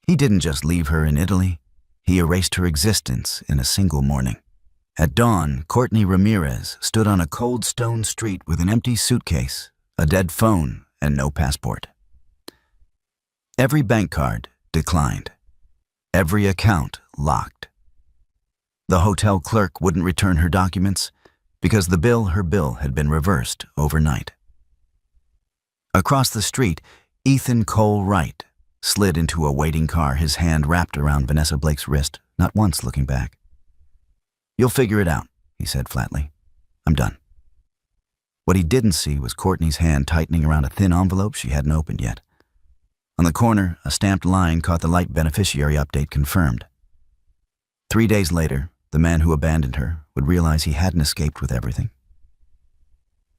He didn't just leave her in Italy, he erased her existence in a single morning. At dawn, Courtney Ramirez stood on a cold stone street with an empty suitcase, a dead phone, and no passport. Every bank card declined. Every account locked. The hotel clerk wouldn't return her documents because her bill had been reversed overnight. Across the street, Ethan Cole Wright slid into a waiting car, his hand wrapped around Vanessa Blake's wrist, not once looking back. "You'll figure it out," he said flatly. "I'm done." What he didn't see was Courtney's hand tightening around a thin envelope she hadn't opened yet. On the corner, a stamped line caught the light beneficiary update confirmed. 3 days later, the man who abandoned her would realize he hadn't escaped with everything.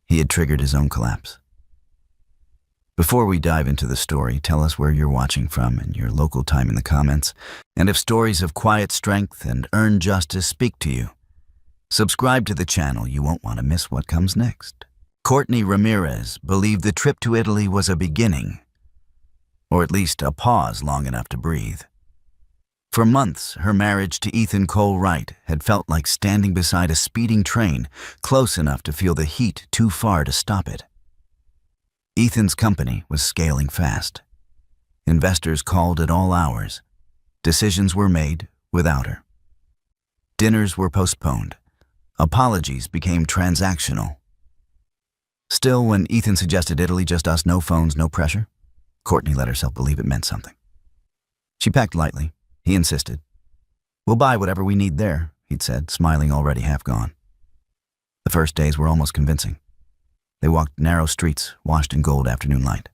He had triggered his own collapse. Before we dive into the story, tell us where you're watching from and your local time in the comments, and if stories of quiet strength and earned justice speak to you, subscribe to the channel. You won't want to miss what comes next. Courtney Ramirez believed the trip to Italy was a beginning, or at least a pause long enough to breathe. For months, her marriage to Ethan Cole Wright had felt like standing beside a speeding train, close enough to feel the heat too far to stop it. Ethan's company was scaling fast. Investors called at all hours. Decisions were made without her. Dinners were postponed. Apologies became transactional. Still, when Ethan suggested Italy, just us, no phones, no pressure, Courtney let herself believe it meant something. She packed lightly. He insisted. "We'll buy whatever we need there," he'd said, smiling already half gone. The first days were almost convincing. They walked narrow streets, washed in gold afternoon light.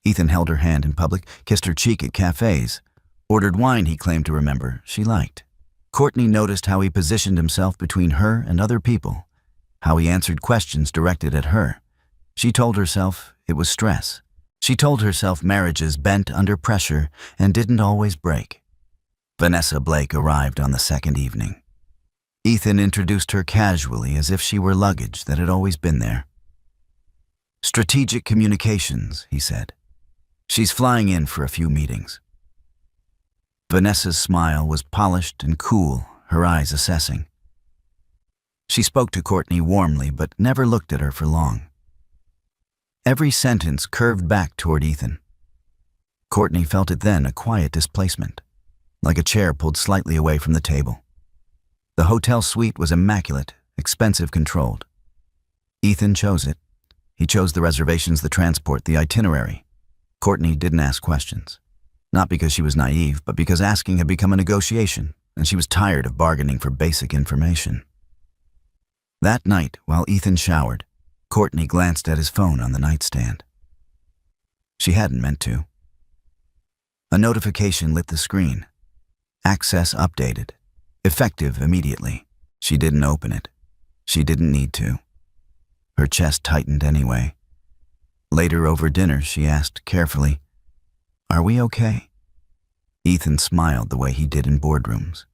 Ethan held her hand in public, kissed her cheek at cafes, ordered wine he claimed to remember she liked. Courtney noticed how he positioned himself between her and other people, how he answered questions directed at her. She told herself it was stress. She told herself marriages bent under pressure and didn't always break. Vanessa Blake arrived on the second evening. Ethan introduced her casually as if she were luggage that had always been there. "Strategic communications," he said. "She's flying in for a few meetings." Vanessa's smile was polished and cool, her eyes assessing. She spoke to Courtney warmly, but never looked at her for long. Every sentence curved back toward Ethan. Courtney felt it then, a quiet displacement, like a chair pulled slightly away from the table. The hotel suite was immaculate, expensive, controlled. Ethan chose it. He chose the reservations, the transport, the itinerary. Courtney didn't ask questions. Not because she was naive, but because asking had become a negotiation, and she was tired of bargaining for basic information. That night, while Ethan showered, Courtney glanced at his phone on the nightstand. She hadn't meant to. A notification lit the screen. Access updated. Effective immediately. She didn't open it. She didn't need to. Her chest tightened anyway. Later over dinner, she asked carefully, "Are we okay?" Ethan smiled the way he did in boardrooms.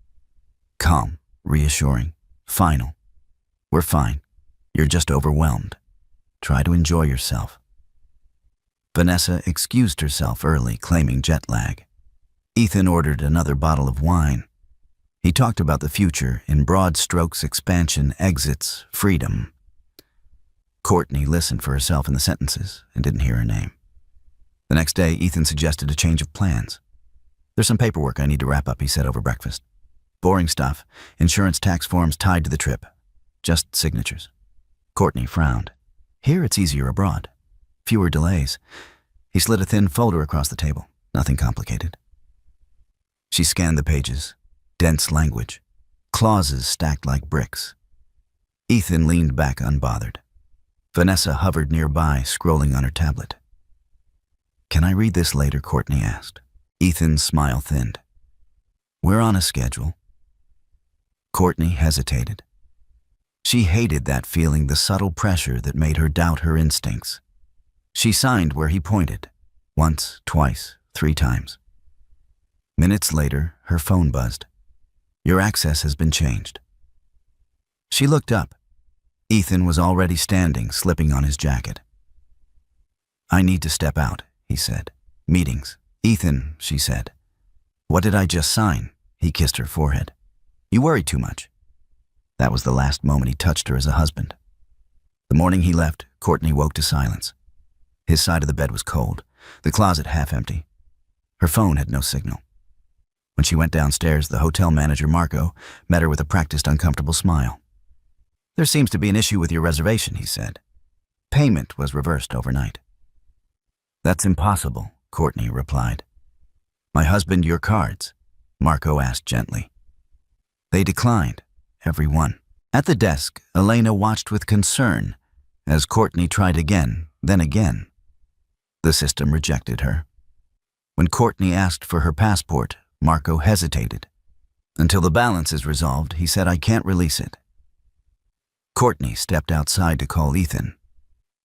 Calm, reassuring, final. "We're fine. You're just overwhelmed. Try to enjoy yourself." Vanessa excused herself early, claiming jet lag. Ethan ordered another bottle of wine. He talked about the future in broad strokes: expansion, exits, freedom. Courtney listened for herself in the sentences and didn't hear her name. The next day, Ethan suggested a change of plans. "There's some paperwork I need to wrap up," he said over breakfast. "Boring stuff, insurance, tax forms tied to the trip. Just signatures." Courtney frowned. "Here it's easier abroad. Fewer delays." He slid a thin folder across the table. Nothing complicated. She scanned the pages. Dense language. Clauses stacked like bricks. Ethan leaned back unbothered. Vanessa hovered nearby, scrolling on her tablet. "Can I read this later?" Courtney asked. Ethan's smile thinned. "We're on a schedule." Courtney hesitated. She hated that feeling, the subtle pressure that made her doubt her instincts. She signed where he pointed. Once, twice, 3 times. Minutes later, her phone buzzed. "Your access has been changed." She looked up. Ethan was already standing, slipping on his jacket. "I need to step out," he said. "Meetings." "Ethan," she said. What did I just sign? He kissed her forehead. You worry too much. That was the last moment he touched her as a husband. The morning he left, Courtney woke to silence. His side of the bed was cold, the closet half empty. Her phone had no signal. When she went downstairs, the hotel manager, Marco, met her with a practiced, uncomfortable smile. There seems to be an issue with your reservation, he said. Payment was reversed overnight. That's impossible, Courtney replied. My husband your cards? Marco asked gently. They declined, every one. At the desk, Elena watched with concern as Courtney tried again, then again. The system rejected her. When Courtney asked for her passport, Marco hesitated. Until the balance is resolved, he said, I can't release it. Courtney stepped outside to call Ethan.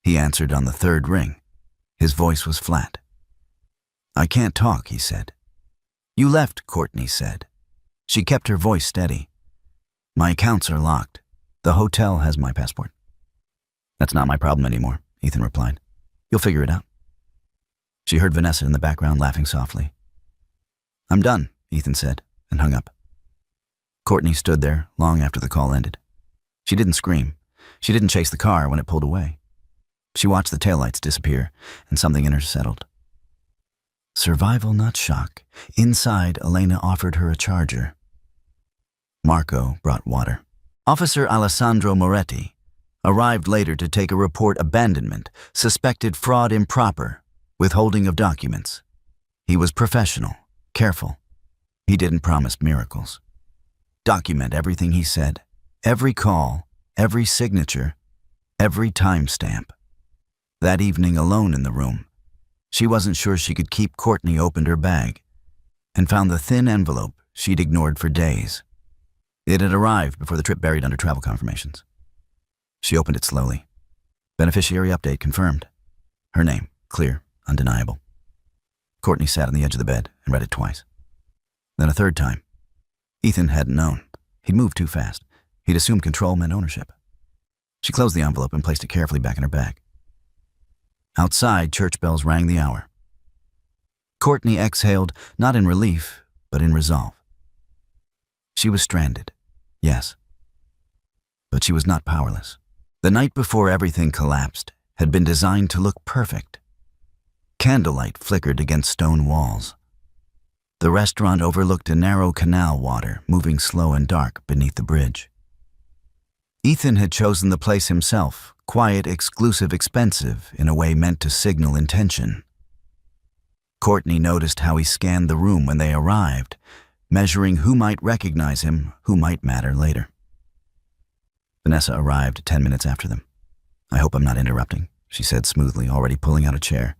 He answered on the third ring. His voice was flat. I can't talk, he said. You left, Courtney said. She kept her voice steady. My accounts are locked. The hotel has my passport. That's not my problem anymore, Ethan replied. You'll figure it out. She heard Vanessa in the background laughing softly. I'm done, Ethan said, and hung up. Courtney stood there long after the call ended. She didn't scream. She didn't chase the car when it pulled away. She watched the taillights disappear, and something in her settled. Survival, not shock. Inside, Elena offered her a charger. Marco brought water. Officer Alessandro Moretti arrived later to take a report abandonment, suspected fraud improper, withholding of documents. He was professional, careful. He didn't promise miracles. Document everything he said, every call, every signature, every timestamp. That evening, alone in the room, she wasn't sure she could keep. Courtney opened her bag and found the thin envelope she'd ignored for days. It had arrived before the trip, buried under travel confirmations. She opened it slowly. Beneficiary update confirmed. Her name, clear, undeniable. Courtney sat on the edge of the bed and read it twice. Then a third time. Ethan hadn't known. He'd moved too fast. He'd assumed control meant ownership. She closed the envelope and placed it carefully back in her bag. Outside, church bells rang the hour. Courtney exhaled, not in relief, but in resolve. She was stranded, yes. But she was not powerless. The night before everything collapsed had been designed to look perfect. Candlelight flickered against stone walls. The restaurant overlooked a narrow canal water moving slow and dark beneath the bridge. Ethan had chosen the place himself, quiet, exclusive, expensive, in a way meant to signal intention. Courtney noticed how he scanned the room when they arrived, measuring who might recognize him, who might matter later. Vanessa arrived 10 minutes after them. I hope I'm not interrupting, she said smoothly, already pulling out a chair.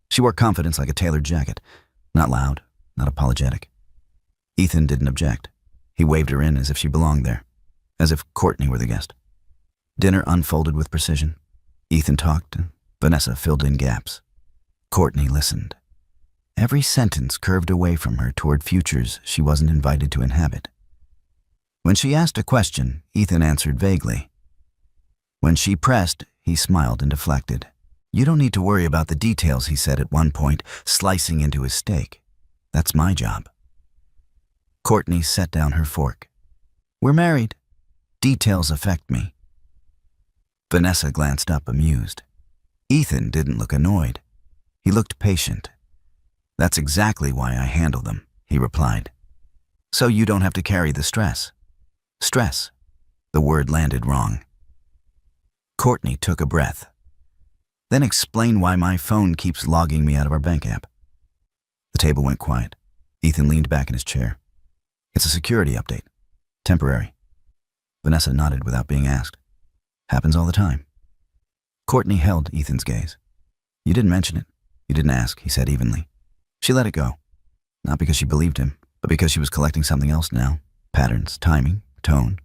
She wore confidence like a tailored jacket, not loud, not apologetic. Ethan didn't object. He waved her in as if she belonged there, as if Courtney were the guest. Dinner unfolded with precision. Ethan talked, and Vanessa filled in gaps. Courtney listened. Every sentence curved away from her toward futures she wasn't invited to inhabit. When she asked a question, Ethan answered vaguely. When she pressed, he smiled and deflected. You don't need to worry about the details, he said at one point, slicing into his steak. That's my job. Courtney set down her fork. We're married. Details affect me. Vanessa glanced up, amused. Ethan didn't look annoyed. He looked patient. That's exactly why I handle them, he replied. So you don't have to carry the stress. Stress. The word landed wrong. Courtney took a breath. Then explain why my phone keeps logging me out of our bank app. The table went quiet. Ethan leaned back in his chair. It's a security update. Temporary. Vanessa nodded without being asked. Happens all the time. Courtney held Ethan's gaze. You didn't mention it. You didn't ask, he said evenly. She let it go. Not because she believed him, but because she was collecting something else now. Patterns, timing, tone.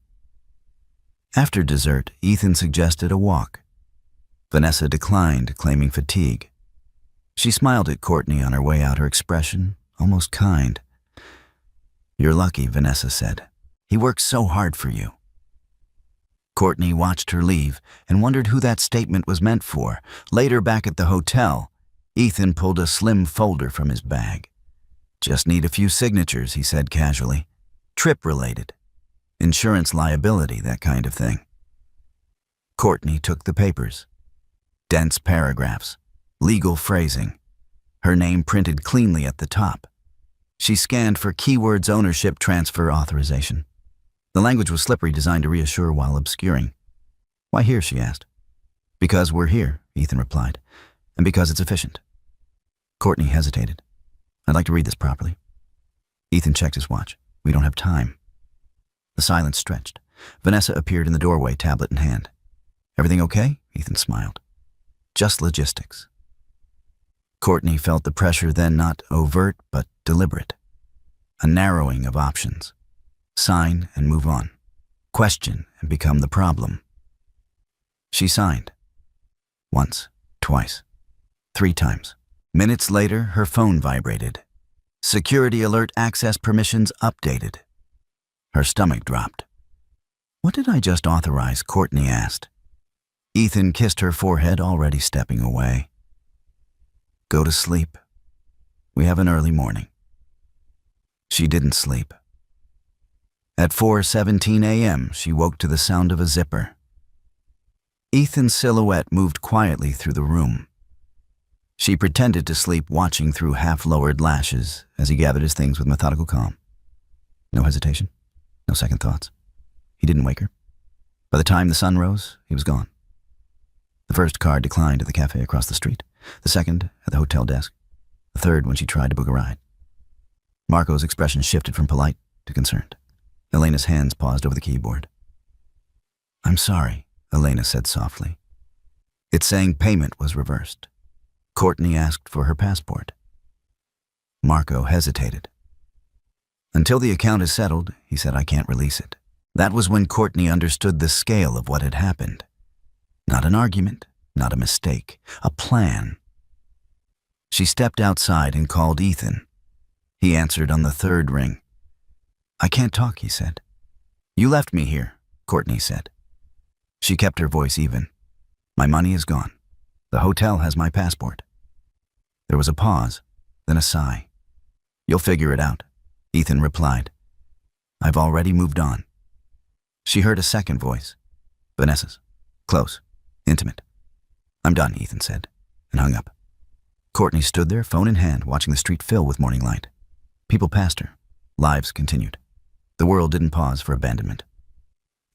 After dessert, Ethan suggested a walk. Vanessa declined, claiming fatigue. She smiled at Courtney on her way out, her expression almost kind. You're lucky, Vanessa said. He works so hard for you. Courtney watched her leave and wondered who that statement was meant for. Later, back at the hotel, Ethan pulled a slim folder from his bag. Just need a few signatures, he said casually. Trip-related. Insurance liability, that kind of thing. Courtney took the papers. Dense paragraphs. Legal phrasing. Her name printed cleanly at the top. She scanned for keywords ownership transfer authorization. The language was slippery, designed to reassure while obscuring. Why here, she asked. Because we're here, Ethan replied, and because it's efficient. Courtney hesitated. I'd like to read this properly. Ethan checked his watch. We don't have time. The silence stretched. Vanessa appeared in the doorway, tablet in hand. Everything okay? Ethan smiled. Just logistics. Courtney felt the pressure then, not overt but deliberate. A narrowing of options. Sign and move on. Question and become the problem. She signed. Once, twice, 3 times. Minutes later, her phone vibrated. Security alert access permissions updated. Her stomach dropped. What did I just authorize? Courtney asked. Ethan kissed her forehead, already stepping away. Go to sleep. We have an early morning. She didn't sleep. At 4:17 a.m., she woke to the sound of a zipper. Ethan's silhouette moved quietly through the room. She pretended to sleep, watching through half-lowered lashes as he gathered his things with methodical calm. No hesitation, no second thoughts. He didn't wake her. By the time the sun rose, he was gone. The first car declined at the cafe across the street, the second at the hotel desk, the third when she tried to book a ride. Marco's expression shifted from polite to concerned. Elena's hands paused over the keyboard. I'm sorry, Elena said softly. It's saying payment was reversed. Courtney asked for her passport. Marco hesitated. Until the account is settled, he said, I can't release it. That was when Courtney understood the scale of what had happened. Not an argument, not a mistake, a plan. She stepped outside and called Ethan. He answered on the 3rd ring. I can't talk, he said. You left me here, Courtney said. She kept her voice even. My money is gone. The hotel has my passport. There was a pause, then a sigh. You'll figure it out, Ethan replied. I've already moved on. She heard a second voice. Vanessa's. Close. Intimate. I'm done, Ethan said, and hung up. Courtney stood there, phone in hand, watching the street fill with morning light. People passed her. Lives continued. The world didn't pause for abandonment.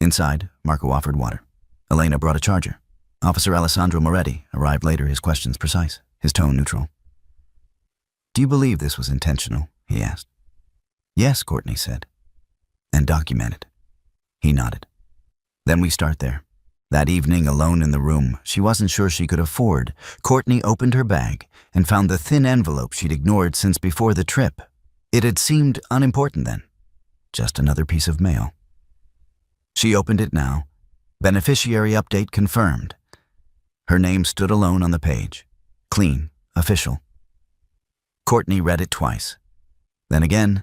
Inside, Marco offered water. Elena brought a charger. Officer Alessandro Moretti arrived later, his questions precise, his tone neutral. Do you believe this was intentional? He asked. Yes, Courtney said. And documented. He nodded. Then we start there. That evening, alone in the room, she wasn't sure she could afford. Courtney opened her bag and found the thin envelope she'd ignored since before the trip. It had seemed unimportant then. Just another piece of mail. She opened it now. Beneficiary update confirmed. Her name stood alone on the page. Clean, official. Courtney read it twice. Then again,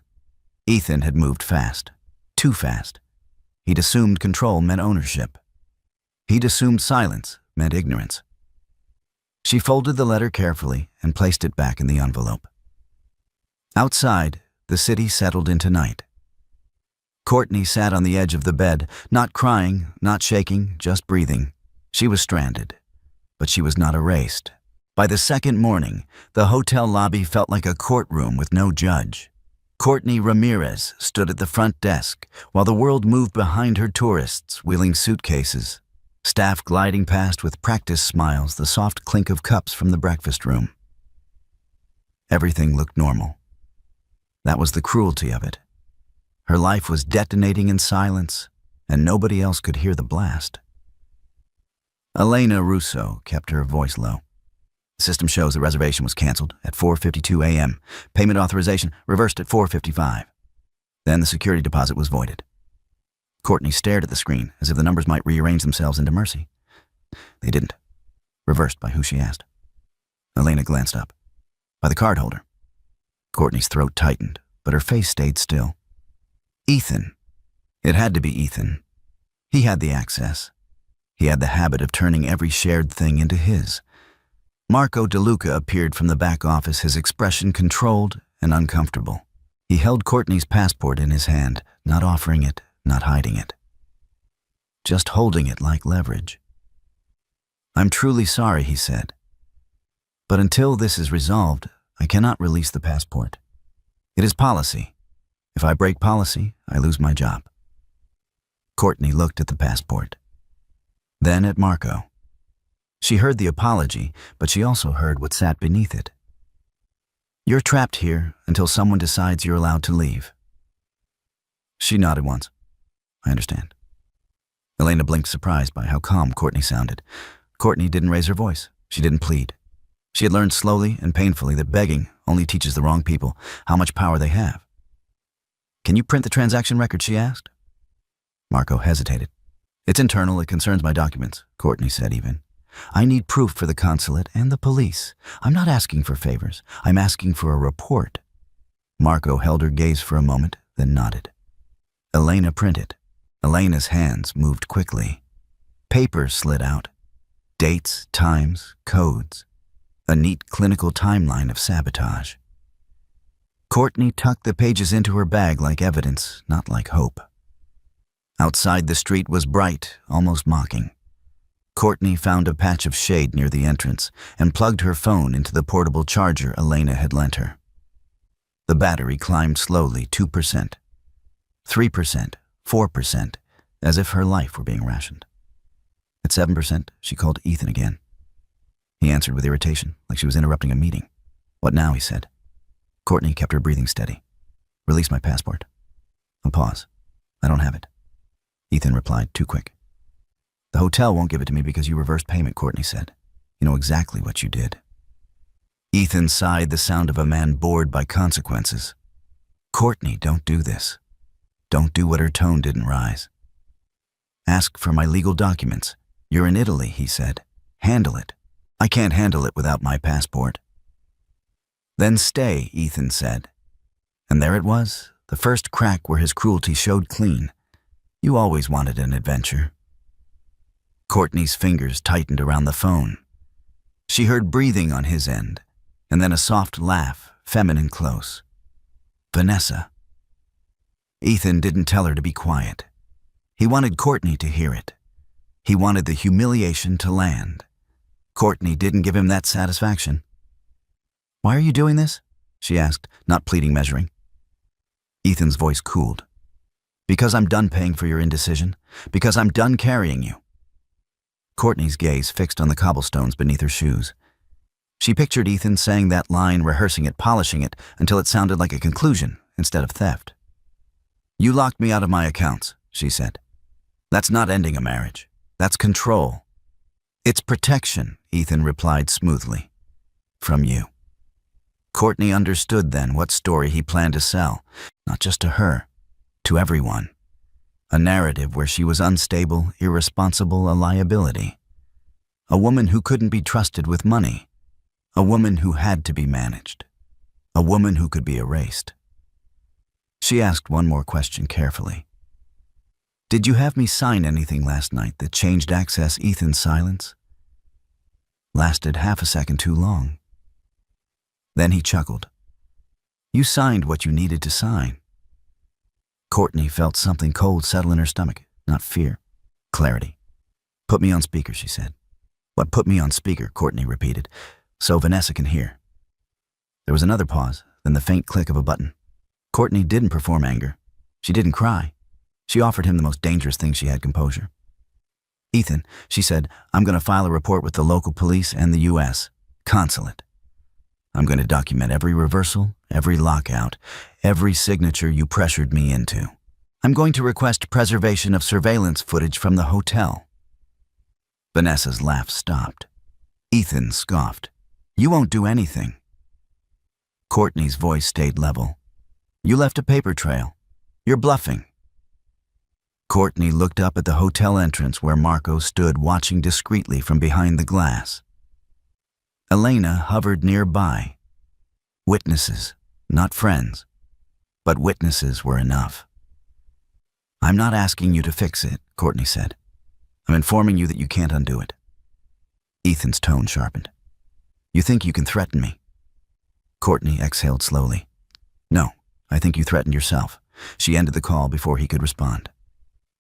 Ethan had moved fast. Too fast. He'd assumed control meant ownership. He'd assumed silence meant ignorance. She folded the letter carefully and placed it back in the envelope. Outside, the city settled into night. Courtney sat on the edge of the bed, not crying, not shaking, just breathing. She was stranded, but she was not erased. By the second morning, the hotel lobby felt like a courtroom with no judge. Courtney Ramirez stood at the front desk while the world moved behind her, tourists wheeling suitcases, staff gliding past with practiced smiles, the soft clink of cups from the breakfast room. Everything looked normal. That was the cruelty of it. Her life was detonating in silence, and nobody else could hear the blast. Elena Russo kept her voice low. The system shows the reservation was canceled at 4:52 a.m. Payment authorization reversed at 4:55. Then the security deposit was voided. Courtney stared at the screen as if the numbers might rearrange themselves into mercy. They didn't. Reversed by who she asked. Elena glanced up. By the cardholder. Courtney's throat tightened, but her face stayed still. Ethan. It had to be Ethan. He had the access. He had the habit of turning every shared thing into his. Marco DeLuca appeared from the back office, his expression controlled and uncomfortable. He held Courtney's passport in his hand, not offering it, not hiding it. Just holding it like leverage. "I'm truly sorry," he said. "But until this is resolved, I cannot release the passport. It is policy. If I break policy, I lose my job." Courtney looked at the passport. Then at Marco. She heard the apology, but she also heard what sat beneath it. "You're trapped here until someone decides you're allowed to leave." She nodded once. "I understand." Elena blinked, surprised by how calm Courtney sounded. Courtney didn't raise her voice. She didn't plead. She had learned slowly and painfully that begging only teaches the wrong people how much power they have. "Can you print the transaction record?" she asked. Marco hesitated. "It's internal. It concerns my documents," Courtney said even. "I need proof for the consulate and the police. I'm not asking for favors. I'm asking for a report." Marco held her gaze for a moment, then nodded. Elena printed. Elena's hands moved quickly. Papers slid out. Dates, times, codes. A neat clinical timeline of sabotage. Courtney tucked the pages into her bag like evidence, not like hope. Outside the street was bright, almost mocking. Courtney found a patch of shade near the entrance and plugged her phone into the portable charger Elena had lent her. The battery climbed slowly, 2%, 3%, 4%, as if her life were being rationed. At 7%, she called Ethan again. He answered with irritation, like she was interrupting a meeting. "What now?" he said. Courtney kept her breathing steady. "Release my passport." A pause. "I don't have it." Ethan replied, too quick. "The hotel won't give it to me because you reversed payment," Courtney said. "You know exactly what you did." Ethan sighed, the sound of a man bored by consequences. "Courtney, don't do this." Don't do what her tone didn't rise. "Ask for my legal documents. You're in Italy," he said. "Handle it." "I can't handle it without my passport." "Then stay," Ethan said. And there it was, the first crack where his cruelty showed clean. You always wanted an adventure. Courtney's fingers tightened around the phone. She heard breathing on his end, and then a soft laugh, feminine close. "Vanessa." Ethan didn't tell her to be quiet. He wanted Courtney to hear it. He wanted the humiliation to land. Courtney didn't give him that satisfaction. "Why are you doing this?" she asked, not pleading, measuring. Ethan's voice cooled. "Because I'm done paying for your indecision. Because I'm done carrying you." Courtney's gaze fixed on the cobblestones beneath her shoes. She pictured Ethan saying that line, rehearsing it, polishing it, until it sounded like a conclusion instead of theft. "You locked me out of my accounts," she said. "That's not ending a marriage. That's control." "It's protection," Ethan replied smoothly. "From you." Courtney understood then what story he planned to sell, not just to her, to everyone. A narrative where she was unstable, irresponsible, a liability. A woman who couldn't be trusted with money. A woman who had to be managed. A woman who could be erased. She asked one more question carefully. "Did you have me sign anything last night that changed access?" Ethan's silence lasted half a second too long. Then he chuckled. "You signed what you needed to sign." Courtney felt something cold settle in her stomach, not fear, clarity. "Put me on speaker," she said. "What put me on speaker?" Courtney repeated, "so Vanessa can hear." There was another pause, then the faint click of a button. Courtney didn't perform anger. She didn't cry. She offered him the most dangerous thing she had, composure. "Ethan," she said, "I'm going to file a report with the local police and the U.S. consulate. I'm going to document every reversal, every lockout, every signature you pressured me into. I'm going to request preservation of surveillance footage from the hotel." Vanessa's laugh stopped. Ethan scoffed. "You won't do anything." Courtney's voice stayed level. "You left a paper trail. You're bluffing." Courtney looked up at the hotel entrance where Marco stood watching discreetly from behind the glass. Elena hovered nearby. Witnesses, not friends, but witnesses were enough. "I'm not asking you to fix it," Courtney said. "I'm informing you that you can't undo it." Ethan's tone sharpened. "You think you can threaten me?" Courtney exhaled slowly. No, I think you threatened yourself. She ended the call before he could respond.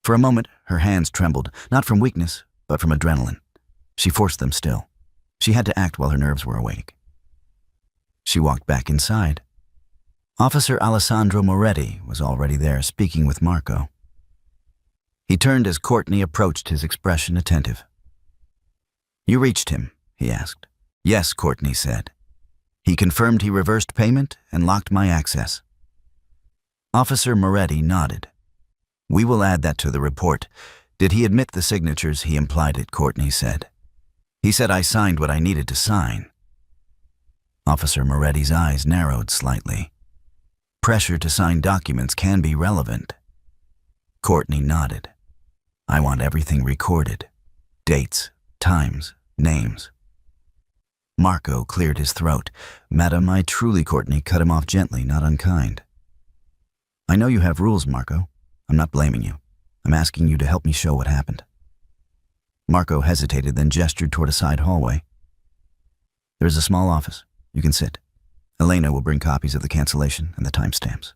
For a moment, her hands trembled, not from weakness, but from adrenaline. She forced them still. She had to act while her nerves were awake. She walked back inside. Officer Alessandro Moretti was already there, speaking with Marco. He turned as Courtney approached, his expression attentive. "You reached him?" he asked. "Yes," Courtney said. "He confirmed he reversed payment and locked my access." Officer Moretti nodded. "We will add that to the report. Did he admit the signatures?" "He implied it," Courtney said. "He said I signed what I needed to sign." Officer Moretti's eyes narrowed slightly. Pressure to sign documents can be relevant. Courtney nodded. "I want everything recorded. Dates, times, names." Marco cleared his throat. "Madam, I truly..." Courtney cut him off gently, not unkind. "I know you have rules, Marco. I'm not blaming you. I'm asking you to help me show what happened." Marco hesitated, then gestured toward a side hallway. "There's a small office. You can sit. Elena will bring copies of the cancellation and the timestamps."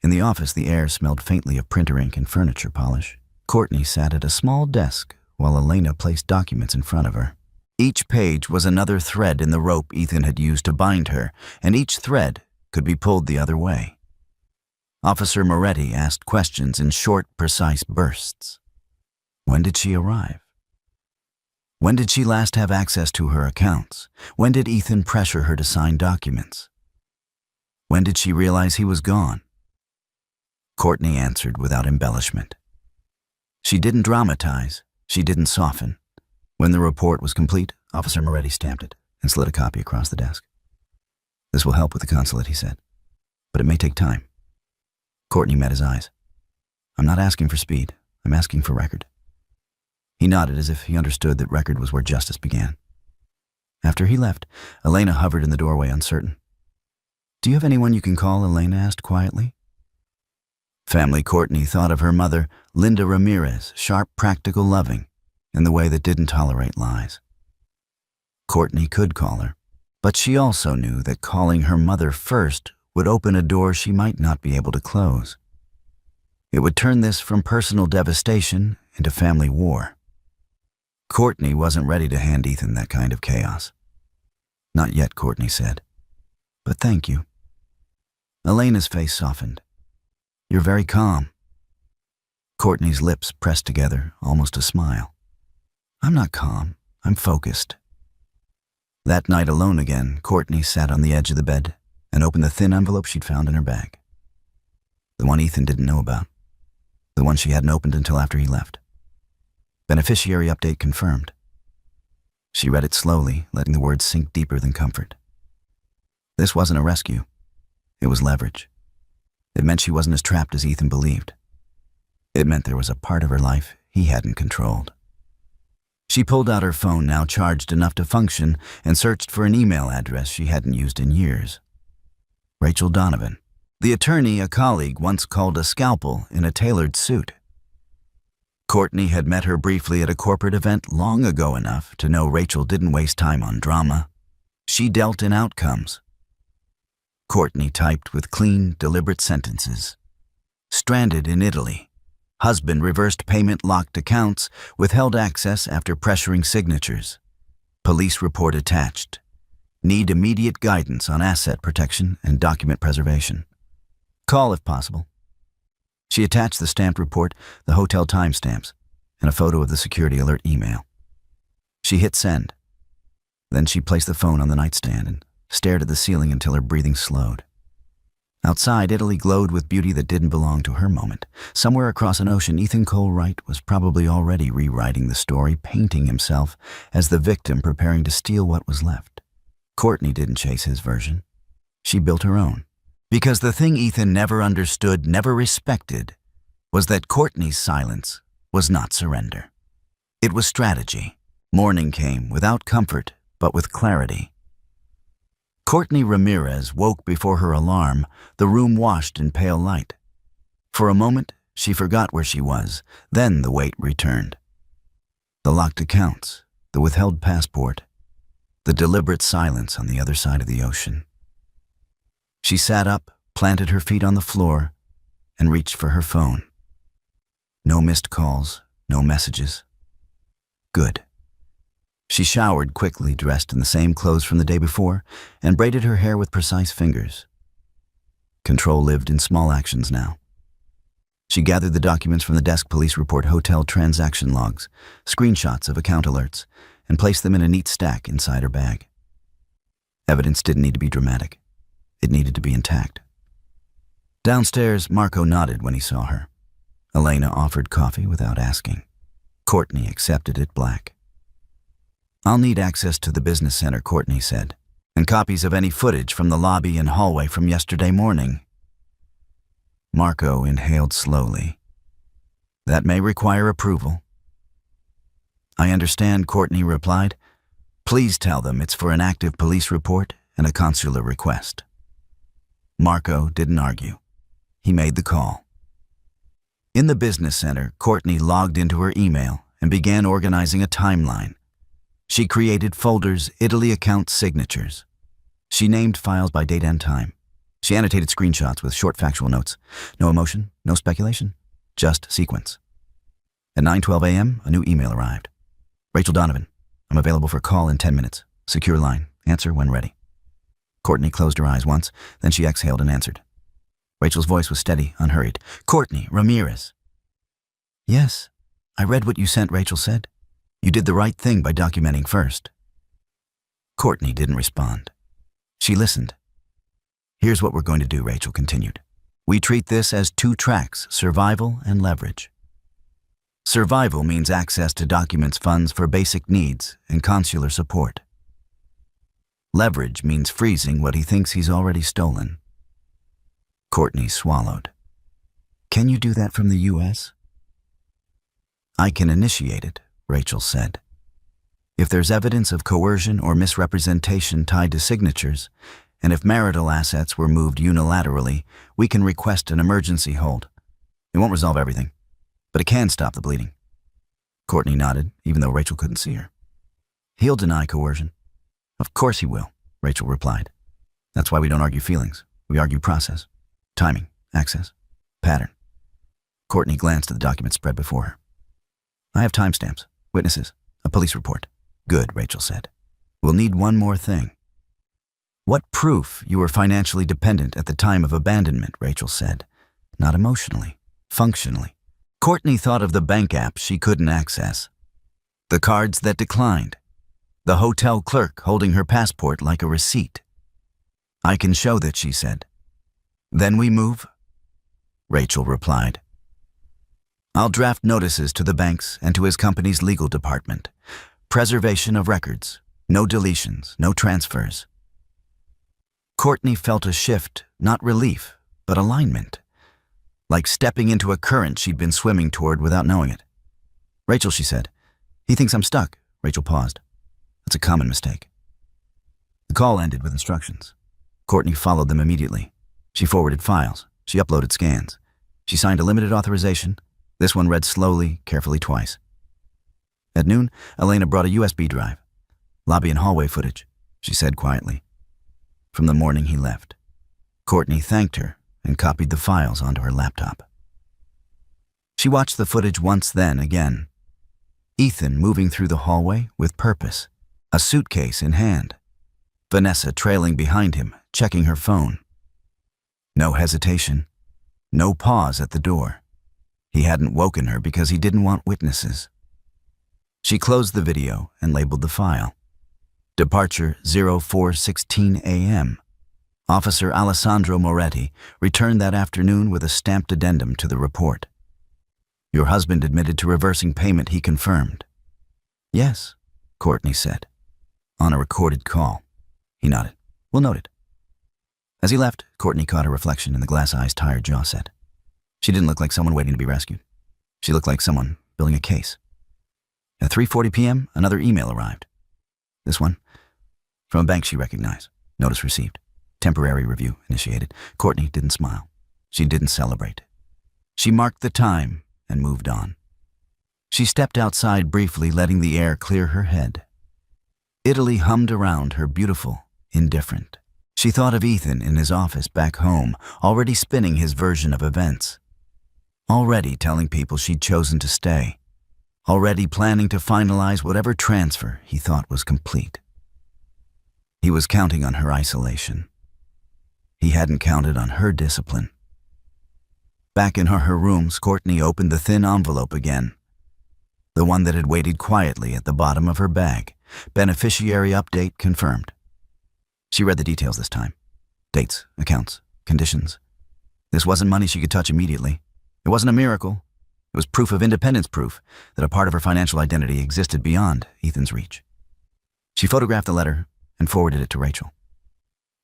In the office, the air smelled faintly of printer ink and furniture polish. Courtney sat at a small desk while Elena placed documents in front of her. Each page was another thread in the rope Ethan had used to bind her, and each thread could be pulled the other way. Officer Moretti asked questions in short, precise bursts. When did she arrive? When did she last have access to her accounts? When did Ethan pressure her to sign documents? When did she realize he was gone? Courtney answered without embellishment. She didn't dramatize. She didn't soften. When the report was complete, Officer Moretti stamped it and slid a copy across the desk. "This will help with the consulate," he said, "but it may take time." Courtney met his eyes. "I'm not asking for speed. I'm asking for record." He nodded as if he understood that record was where justice began. After he left, Elena hovered in the doorway, uncertain. "Do you have anyone you can call?" Elena asked quietly. Family. Courtney thought of her mother, Linda Ramirez, sharp, practical, loving, in the way that didn't tolerate lies. Courtney could call her, but she also knew that calling her mother first would open a door she might not be able to close. It would turn this from personal devastation into family war. Courtney wasn't ready to hand Ethan that kind of chaos. "Not yet," Courtney said. "But thank you." Elena's face softened. "You're very calm." Courtney's lips pressed together, almost a smile. "I'm not calm. I'm focused." That night, alone again, Courtney sat on the edge of the bed and opened the thin envelope she'd found in her bag. The one Ethan didn't know about. The one she hadn't opened until after he left. Beneficiary update confirmed. She read it slowly, letting the words sink deeper than comfort. This wasn't a rescue. It was leverage. It meant she wasn't as trapped as Ethan believed. It meant there was a part of her life he hadn't controlled. She pulled out her phone, now charged enough to function, and searched for an email address she hadn't used in years. Rachel Donovan, the attorney a colleague once called a scalpel in a tailored suit. Courtney had met her briefly at a corporate event long ago enough to know Rachel didn't waste time on drama. She dealt in outcomes. Courtney typed with clean, deliberate sentences. Stranded in Italy. Husband reversed payment, locked accounts, withheld access after pressuring signatures. Police report attached. Need immediate guidance on asset protection and document preservation. Call if possible. She attached the stamped report, the hotel timestamps, and a photo of the security alert email. She hit send. Then she placed the phone on the nightstand and stared at the ceiling until her breathing slowed. Outside, Italy glowed with beauty that didn't belong to her moment. Somewhere across an ocean, Ethan Cole Wright was probably already rewriting the story, painting himself as the victim preparing to steal what was left. Courtney didn't chase his version. She built her own. Because the thing Ethan never understood, never respected, was that Courtney's silence was not surrender. It was strategy. Morning came without comfort, but with clarity. Courtney Ramirez woke before her alarm, the room washed in pale light. For a moment, she forgot where she was. Then the weight returned. The locked accounts, the withheld passport, the deliberate silence on the other side of the ocean. She sat up, planted her feet on the floor, and reached for her phone. No missed calls, no messages. Good. She showered quickly, dressed in the same clothes from the day before, and braided her hair with precise fingers. Control lived in small actions now. She gathered the documents from the desk police report hotel transaction logs, screenshots of account alerts, and placed them in a neat stack inside her bag. Evidence didn't need to be dramatic. It needed to be intact. Downstairs, Marco nodded when he saw her. Elena offered coffee without asking. Courtney accepted it black. "I'll need access to the business center," Courtney said, "and copies of any footage from the lobby and hallway from yesterday morning." Marco inhaled slowly. "That may require approval." "I understand," Courtney replied. "Please tell them it's for an active police report and a consular request." Marco didn't argue. He made the call. In the business center, Courtney logged into her email and began organizing a timeline. She created folders, Italy account signatures. She named files by date and time. She annotated screenshots with short factual notes. No emotion, no speculation, just sequence. At 9:12 a.m., a new email arrived. "Rachel Donovan, I'm available for a call in 10 minutes. Secure line. Answer when ready." Courtney closed her eyes once, then she exhaled and answered. Rachel's voice was steady, unhurried. "Courtney Ramirez." "Yes, I read what you sent," Rachel said. "You did the right thing by documenting first." Courtney didn't respond. She listened. "Here's what we're going to do," Rachel continued. "We treat this as two tracks, survival and leverage. Survival means access to documents, funds for basic needs, and consular support. Leverage means freezing what he thinks he's already stolen." Courtney swallowed. "Can you do that from the U.S.? "I can initiate it," Rachel said. "If there's evidence of coercion or misrepresentation tied to signatures, and if marital assets were moved unilaterally, we can request an emergency hold. It won't resolve everything, but it can stop the bleeding." Courtney nodded, even though Rachel couldn't see her. "He'll deny coercion." "Of course he will," Rachel replied. "That's why we don't argue feelings. We argue process, timing, access, pattern." Courtney glanced at the document spread before her. "I have timestamps, witnesses, a police report." "Good," Rachel said. "We'll need one more thing." "What proof you were financially dependent at the time of abandonment," Rachel said. "Not emotionally, functionally." Courtney thought of the bank app she couldn't access, the cards that declined, the hotel clerk holding her passport like a receipt. "I can show that," she said. "Then we move?" Rachel replied. "I'll draft notices to the banks and to his company's legal department. Preservation of records, no deletions, no transfers." Courtney felt a shift, not relief, but alignment, like stepping into a current she'd been swimming toward without knowing it. "Rachel," she said, "he thinks I'm stuck." Rachel paused. "That's a common mistake." The call ended with instructions. Courtney followed them immediately. She forwarded files. She uploaded scans. She signed a limited authorization. This one read slowly, carefully twice. At noon, Elena brought a USB drive. "Lobby and hallway footage," she said quietly. From the morning he left. Courtney thanked her and copied the files onto her laptop. She watched the footage once, then again. Ethan moving through the hallway with purpose, a suitcase in hand. Vanessa trailing behind him, checking her phone. No hesitation, no pause at the door. He hadn't woken her because he didn't want witnesses. She closed the video and labeled the file. Departure 04:16 a.m. Officer Alessandro Moretti returned that afternoon with a stamped addendum to the report. "Your husband admitted to reversing payment," he confirmed. "Yes," Courtney said. "On a recorded call." He nodded. "We'll note it." As he left, Courtney caught her reflection in the glass eye's tired jaw set. She didn't look like someone waiting to be rescued. She looked like someone building a case. At 3:40 p.m., another email arrived. This one, from a bank she recognized. Notice received. Temporary review initiated. Courtney didn't smile. She didn't celebrate. She marked the time and moved on. She stepped outside briefly, letting the air clear her head. Italy hummed around her, beautiful, indifferent. She thought of Ethan in his office back home, already spinning his version of events. Already telling people she'd chosen to stay. Already planning to finalize whatever transfer he thought was complete. He was counting on her isolation. He hadn't counted on her discipline. Back in her rooms, Courtney opened the thin envelope again. The one that had waited quietly at the bottom of her bag. Beneficiary update confirmed. She read the details this time. Dates, accounts, conditions. This wasn't money she could touch immediately. It wasn't a miracle. It was proof of independence, proof that a part of her financial identity existed beyond Ethan's reach. She photographed the letter and forwarded it to Rachel.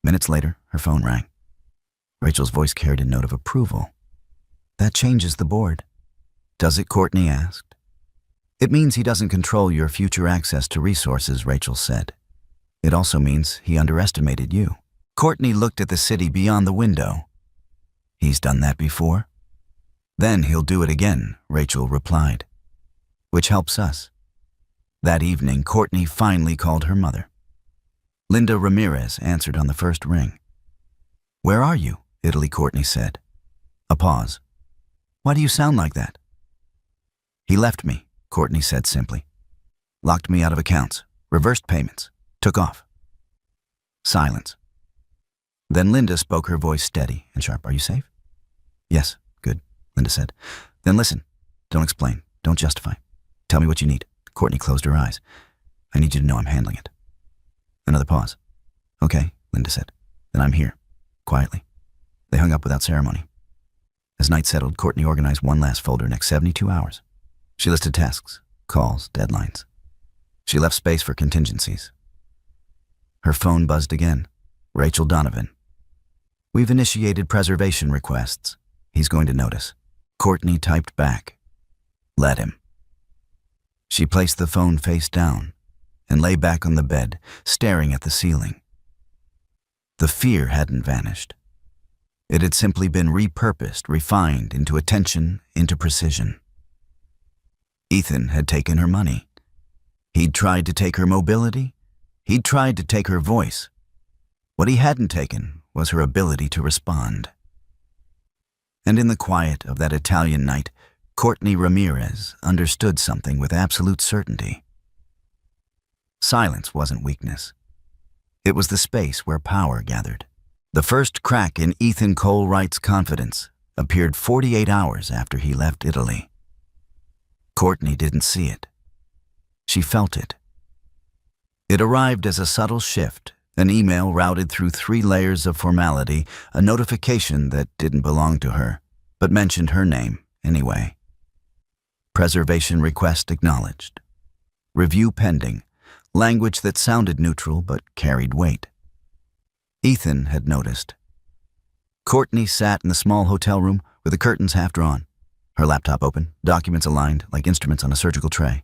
Minutes later, her phone rang. Rachel's voice carried a note of approval. That changes the board. Does it, Courtney asked. It means he doesn't control your future access to resources, Rachel said. It also means he underestimated you. Courtney looked at the city beyond the window. He's done that before. Then he'll do it again, Rachel replied. Which helps us. That evening, Courtney finally called her mother. Linda Ramirez answered on the first ring. Where are you? Italy, Courtney said. A pause. Why do you sound like that? He left me, Courtney said simply. Locked me out of accounts, reversed payments, took off. Silence. Then Linda spoke, her voice steady and sharp. Are you safe? Yes, good, Linda said. Then listen. Don't explain. Don't justify. Tell me what you need. Courtney closed her eyes. I need you to know I'm handling it. Another pause. Okay, Linda said. Then I'm here. Quietly. They hung up without ceremony. As night settled, Courtney organized one last folder next 72 hours. She listed tasks, calls, deadlines. She left space for contingencies. Her phone buzzed again. Rachel Donovan. We've initiated preservation requests. He's going to notice. Courtney typed back. Let him. She placed the phone face down and lay back on the bed, staring at the ceiling. The fear hadn't vanished. It had simply been repurposed, refined into attention, into precision. Ethan had taken her money. He'd tried to take her mobility. He'd tried to take her voice. What he hadn't taken was her ability to respond. And in the quiet of that Italian night, Courtney Ramirez understood something with absolute certainty. Silence wasn't weakness. It was the space where power gathered. The first crack in Ethan Colwright's confidence appeared 48 hours after he left Italy. Courtney didn't see it. She felt it. It arrived as a subtle shift, an email routed through 3 layers of formality, a notification that didn't belong to her, but mentioned her name anyway. Preservation request acknowledged. Review pending, language that sounded neutral but carried weight. Ethan had noticed. Courtney sat in the small hotel room with the curtains half drawn, her laptop open, documents aligned like instruments on a surgical tray.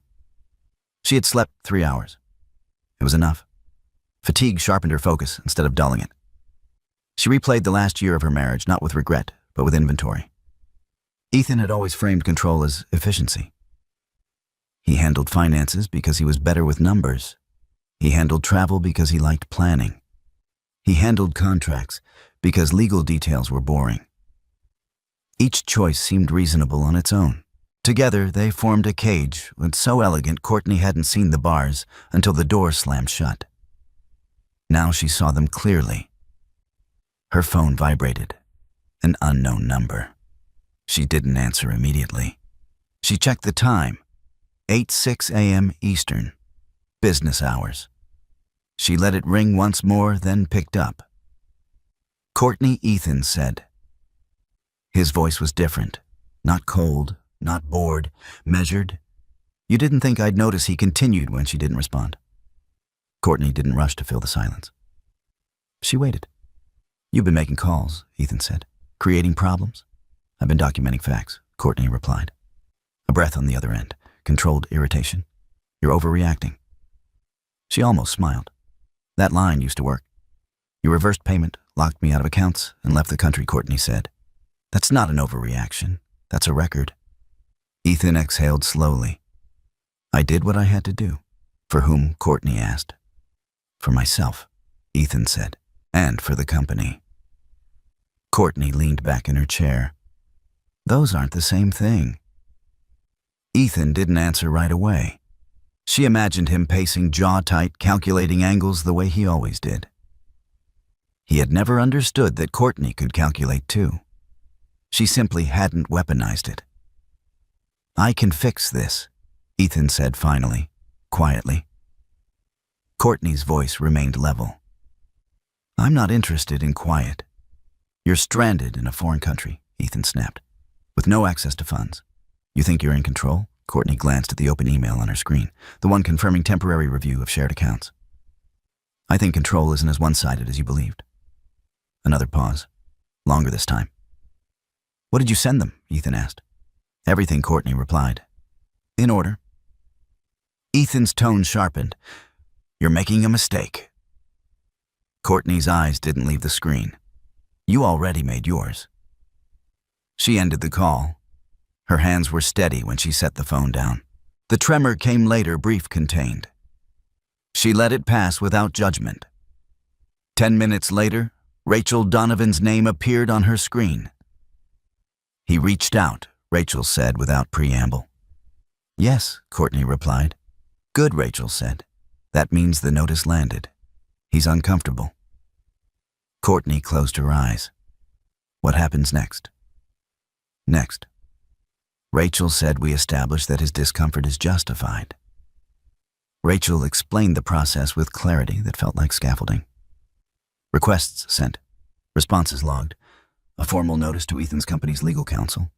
She had slept 3 hours. It was enough. Fatigue sharpened her focus instead of dulling it. She replayed the last year of her marriage, not with regret, but with inventory. Ethan had always framed control as efficiency. He handled finances because he was better with numbers. He handled travel because he liked planning. He handled contracts because legal details were boring. Each choice seemed reasonable on its own. Together, they formed a cage, so elegant Courtney hadn't seen the bars until the door slammed shut. Now she saw them clearly. Her phone vibrated. An unknown number. She didn't answer immediately. She checked the time. 8:06 a.m. Eastern. Business hours. She let it ring once more, then picked up. Courtney, Ethan said. His voice was different. Not cold, not bored, measured. You didn't think I'd notice, he continued when she didn't respond. Courtney didn't rush to fill the silence. She waited. You've been making calls, Ethan said. Creating problems? I've been documenting facts, Courtney replied. A breath on the other end, controlled irritation. You're overreacting. She almost smiled. That line used to work. You reversed payment, locked me out of accounts, and left the country, Courtney said. That's not an overreaction. That's a record. Ethan exhaled slowly. I did what I had to do. For whom, Courtney asked. For myself, Ethan said. and for the company. Courtney leaned back in her chair. Those aren't the same thing. Ethan didn't answer right away. She imagined him pacing jaw-tight, calculating angles the way he always did. He had never understood that Courtney could calculate too. She simply hadn't weaponized it. I can fix this, Ethan said finally, quietly. Courtney's voice remained level. I'm not interested in quiet. You're stranded in a foreign country, Ethan snapped, with no access to funds. You think you're in control? Courtney glanced at the open email on her screen, the one confirming temporary review of shared accounts. I think control isn't as one-sided as you believed. Another pause. Longer this time. What did you send them? Ethan asked. Everything, Courtney replied. In order. Ethan's tone sharpened. You're making a mistake. Courtney's eyes didn't leave the screen. You already made yours. She ended the call. Her hands were steady when she set the phone down. The tremor came later, brief, contained. She let it pass without judgment. 10 minutes later, Rachel Donovan's name appeared on her screen. He reached out, Rachel said without preamble. Yes, Courtney replied. Good, Rachel said. That means the notice landed. He's uncomfortable. Courtney closed her eyes. What happens next? Next. Rachel said we established that his discomfort is justified. Rachel explained the process with clarity that felt like scaffolding. Requests sent. Responses logged. A formal notice to Ethan's company's legal counsel.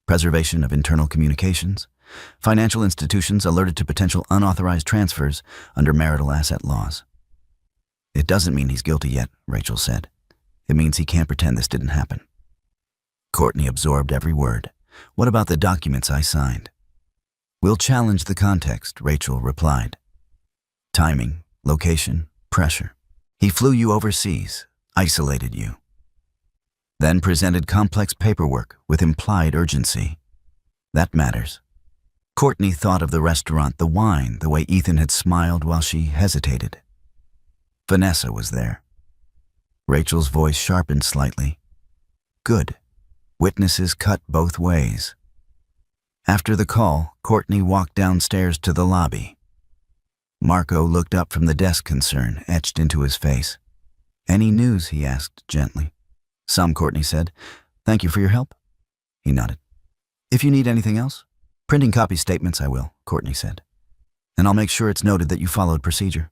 Preservation of internal communications. Financial institutions alerted to potential unauthorized transfers under marital asset laws. It doesn't mean he's guilty yet, Rachel said. It means he can't pretend this didn't happen. Courtney absorbed every word. What about the documents I signed? We'll challenge the context, Rachel replied. Timing, location, pressure. He flew you overseas, isolated you. Then presented complex paperwork with implied urgency. That matters. Courtney thought of the restaurant, the wine, the way Ethan had smiled while she hesitated. Vanessa was there. Rachel's voice sharpened slightly. Good. Witnesses cut both ways. After the call, Courtney walked downstairs to the lobby. Marco looked up from the desk, concern etched into his face. Any news? He asked gently. Some, Courtney said. Thank you for your help. He nodded. If you need anything else? Printing copy statements, I will, Courtney said. And I'll make sure it's noted that you followed procedure.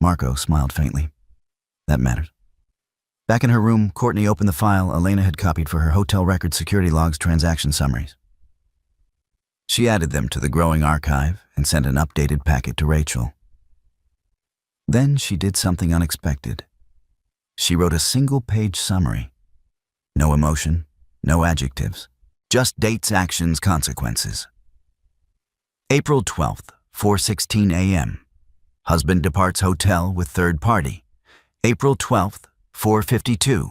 Marco smiled faintly. That matters. Back in her room, Courtney opened the file Elena had copied for her hotel record security logs transaction summaries. She added them to the growing archive and sent an updated packet to Rachel. Then she did something unexpected. She wrote a single-page summary. No emotion, no adjectives, just dates, actions, consequences. April 12th, 4:16 a.m. Husband departs hotel with third party. April 12th, 4:52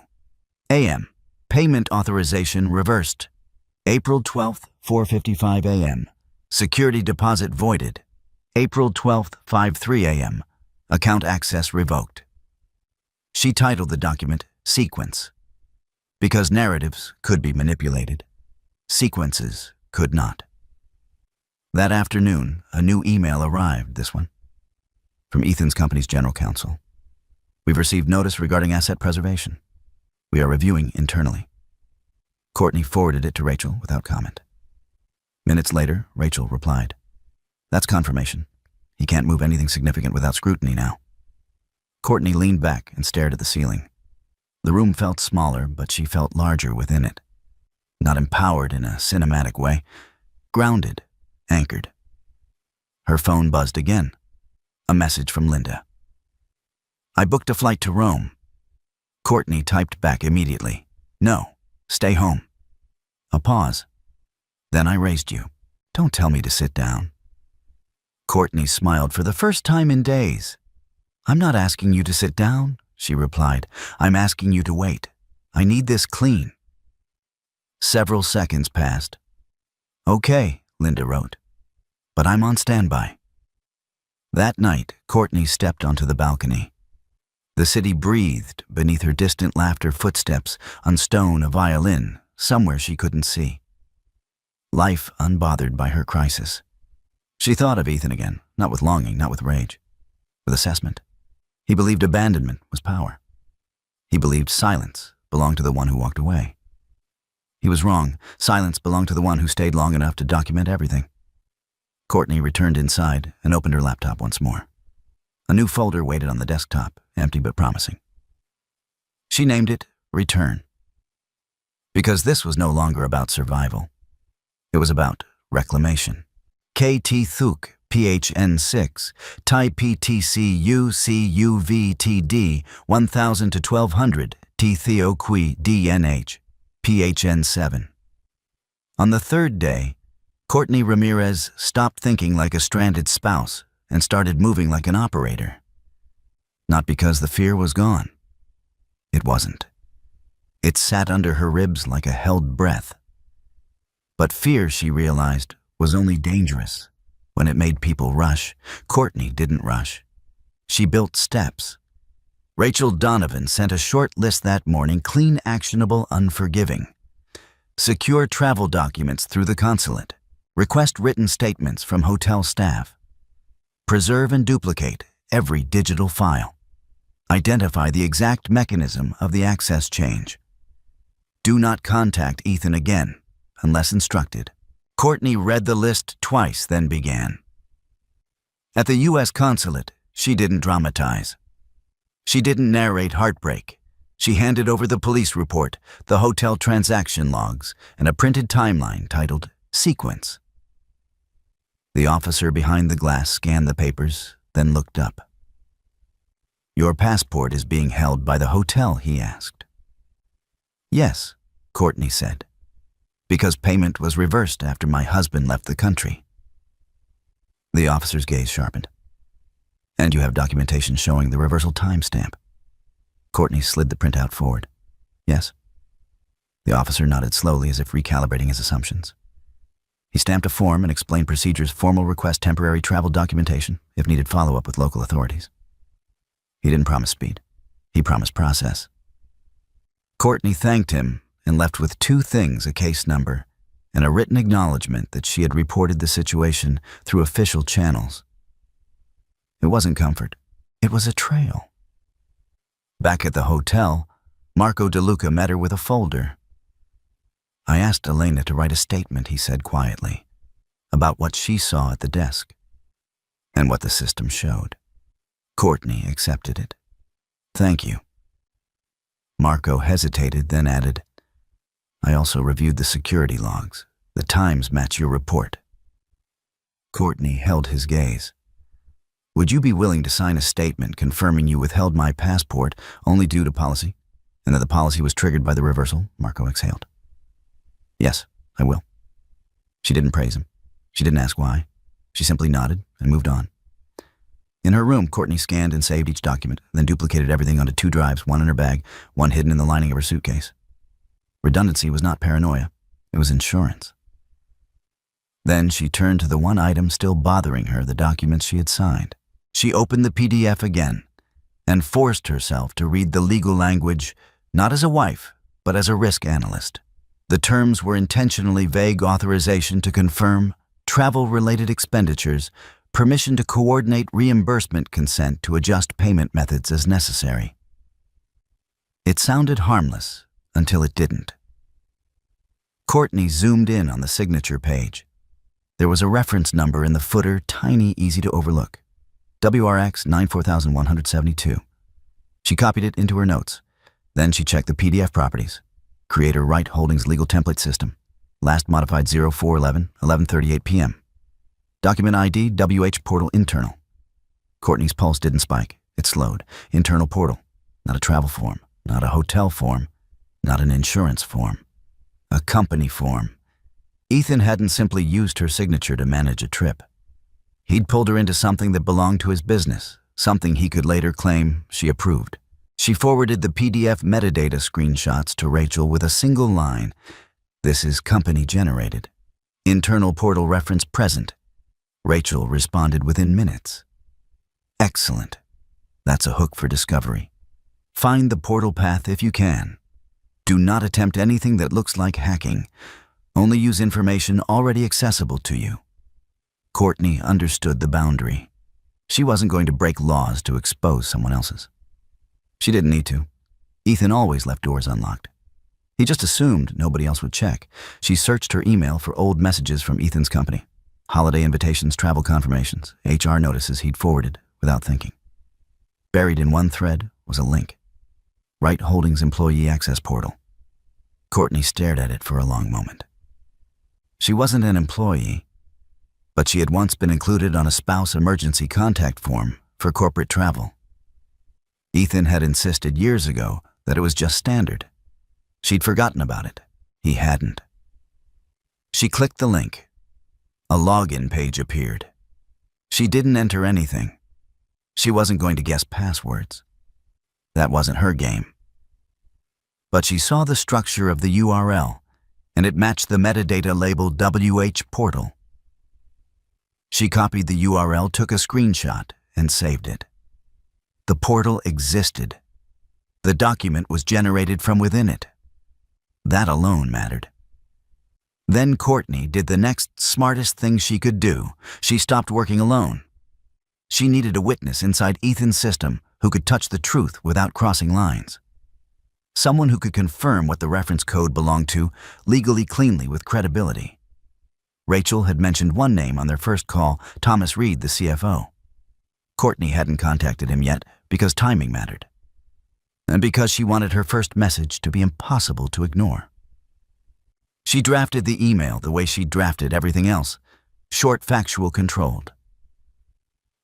a.m. Payment authorization reversed. April 12th, 4:55 a.m. Security deposit voided. April 12th, 5:03 a.m. Account access revoked. She titled the document Sequence. Because narratives could be manipulated, sequences could not. That afternoon, a new email arrived, this one, from Ethan's company's general counsel. We've received notice regarding asset preservation. We are reviewing internally. Courtney forwarded it to Rachel without comment. Minutes later, Rachel replied, That's confirmation. He can't move anything significant without scrutiny now. Courtney leaned back and stared at the ceiling. The room felt smaller, but she felt larger within it. Not empowered in a cinematic way, grounded, anchored. Her phone buzzed again. A message from Linda. I booked a flight to Rome. Courtney typed back immediately. No, stay home. A pause. Then I raised you. Don't tell me to sit down. Courtney smiled for the first time in days. I'm not asking you to sit down, she replied. I'm asking you to wait. I need this clean. Several seconds passed. Okay, Linda wrote. But I'm on standby. That night, Courtney stepped onto the balcony. The city breathed beneath her distant laughter, footsteps on stone, a violin, somewhere she couldn't see. Life unbothered by her crisis. She thought of Ethan again, not with longing, not with rage, with assessment. He believed abandonment was power. He believed silence belonged to the one who walked away. He was wrong. Silence belonged to the one who stayed long enough to document everything. Courtney returned inside and opened her laptop once more. A new folder waited on the desktop, empty but promising. She named it Return. Because this was no longer about survival. It was about reclamation. KT Thuk, PHN6, Tai PTC UCUVTD 1000 to 1200, T Theo Qui DNH, PHN7. On the third day, Courtney Ramirez stopped thinking like a stranded spouse and started moving like an operator. Not because the fear was gone. It wasn't. It sat under her ribs like a held breath. But fear, she realized, was only dangerous when it made people rush. Courtney didn't rush. She built steps. Rachel Donovan sent a short list that morning, clean, actionable, unforgiving. Secure travel documents through the consulate. Request written statements from hotel staff. Preserve and duplicate every digital file. Identify the exact mechanism of the access change. Do not contact Ethan again, unless instructed. Courtney read the list twice, then began. At the U.S. consulate, she didn't dramatize. She didn't narrate heartbreak. She handed over the police report, the hotel transaction logs, and a printed timeline titled Sequence. The officer behind the glass scanned the papers, then looked up. "Your passport is being held by the hotel," he asked. "Yes," Courtney said, "because payment was reversed after my husband left the country." The officer's gaze sharpened. "And you have documentation showing the reversal timestamp?" Courtney slid the printout forward. "Yes." The officer nodded slowly as if recalibrating his assumptions. He stamped a form and explained procedures: formal request temporary travel documentation, if needed follow-up with local authorities. He didn't promise speed. He promised process. Courtney thanked him and left with two things: a case number and a written acknowledgement that she had reported the situation through official channels. It wasn't comfort. It was a trail. Back at the hotel, Marco DeLuca met her with a folder. "I asked Elena to write a statement," he said quietly, "about what she saw at the desk and what the system showed." Courtney accepted it. "Thank you." Marco hesitated, then added, "I also reviewed the security logs. The times match your report." Courtney held his gaze. "Would you be willing to sign a statement confirming you withheld my passport only due to policy, and that the policy was triggered by the reversal?" Marco exhaled. "Yes, I will." She didn't praise him. She didn't ask why. She simply nodded and moved on. In her room, Courtney scanned and saved each document, then duplicated everything onto 2 drives, one in her bag, one hidden in the lining of her suitcase. Redundancy was not paranoia. It was insurance. Then she turned to the one item still bothering her, the documents she had signed. She opened the PDF again and forced herself to read the legal language, not as a wife, but as a risk analyst. The terms were intentionally vague: authorization to confirm travel-related expenditures, permission to coordinate reimbursement, consent to adjust payment methods as necessary. It sounded harmless until it didn't. Courtney zoomed in on the signature page. There was a reference number in the footer, tiny, easy to overlook. WRX 94172. She copied it into her notes. Then she checked the PDF properties. Creator Wright Holdings Legal Template System. Last modified 0411, 11:38 p.m. Document ID, WH Portal Internal. Courtney's pulse didn't spike. It slowed. Internal portal. Not a travel form. Not a hotel form. Not an insurance form. A company form. Ethan hadn't simply used her signature to manage a trip. He'd pulled her into something that belonged to his business, something he could later claim she approved. She forwarded the PDF metadata screenshots to Rachel with a single line: "This is company generated. Internal portal reference present." Rachel responded within minutes. "Excellent. That's a hook for discovery." Find the portal path if you can. Do not attempt anything that looks like hacking. Only use information already accessible to you. Courtney understood the boundary. She wasn't going to break laws to expose someone else's. She didn't need to. Ethan always left doors unlocked. He just assumed nobody else would check. She searched her email for old messages from Ethan's company. Holiday invitations, travel confirmations, HR notices he'd forwarded without thinking. Buried in one thread was a link. Wright Holdings employee access portal. Courtney stared at it for a long moment. She wasn't an employee, but she had once been included on a spouse emergency contact form for corporate travel. Ethan had insisted years ago that it was just standard. She'd forgotten about it. He hadn't. She clicked the link. A login page appeared. She didn't enter anything. She wasn't going to guess passwords. That wasn't her game. But she saw the structure of the URL, and it matched the metadata labeled WH Portal. She copied the URL, took a screenshot, and saved it. The portal existed. The document was generated from within it. That alone mattered. Then Courtney did the next smartest thing she could do. She stopped working alone. She needed a witness inside Ethan's system who could touch the truth without crossing lines. Someone who could confirm what the reference code belonged to legally cleanly with credibility. Rachel had mentioned one name on their first call, Thomas Reed, the CFO. Courtney hadn't contacted him yet because timing mattered. And because she wanted her first message to be impossible to ignore. She drafted the email the way she drafted everything else, short, factual, controlled.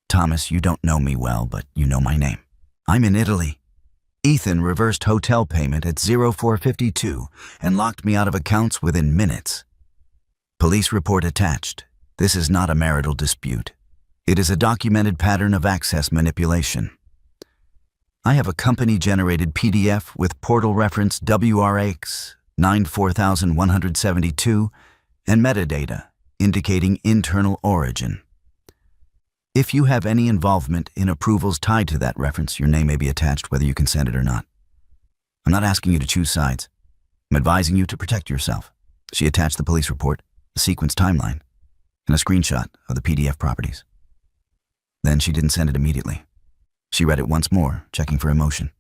Thomas, you don't know me well, but you know my name. I'm in Italy. Ethan reversed hotel payment at 0452 and locked me out of accounts within minutes. Police report attached. This is not a marital dispute. It is a documented pattern of access manipulation. I have a company-generated PDF with portal reference WRX 94172 and metadata indicating internal origin. If you have any involvement in approvals tied to that reference, your name may be attached whether you consent it or not. I'm not asking you to choose sides. I'm advising you to protect yourself. She attached the police report, the sequence timeline, and a screenshot of the PDF properties. Then she didn't send it immediately. She read it once more, checking for emotion.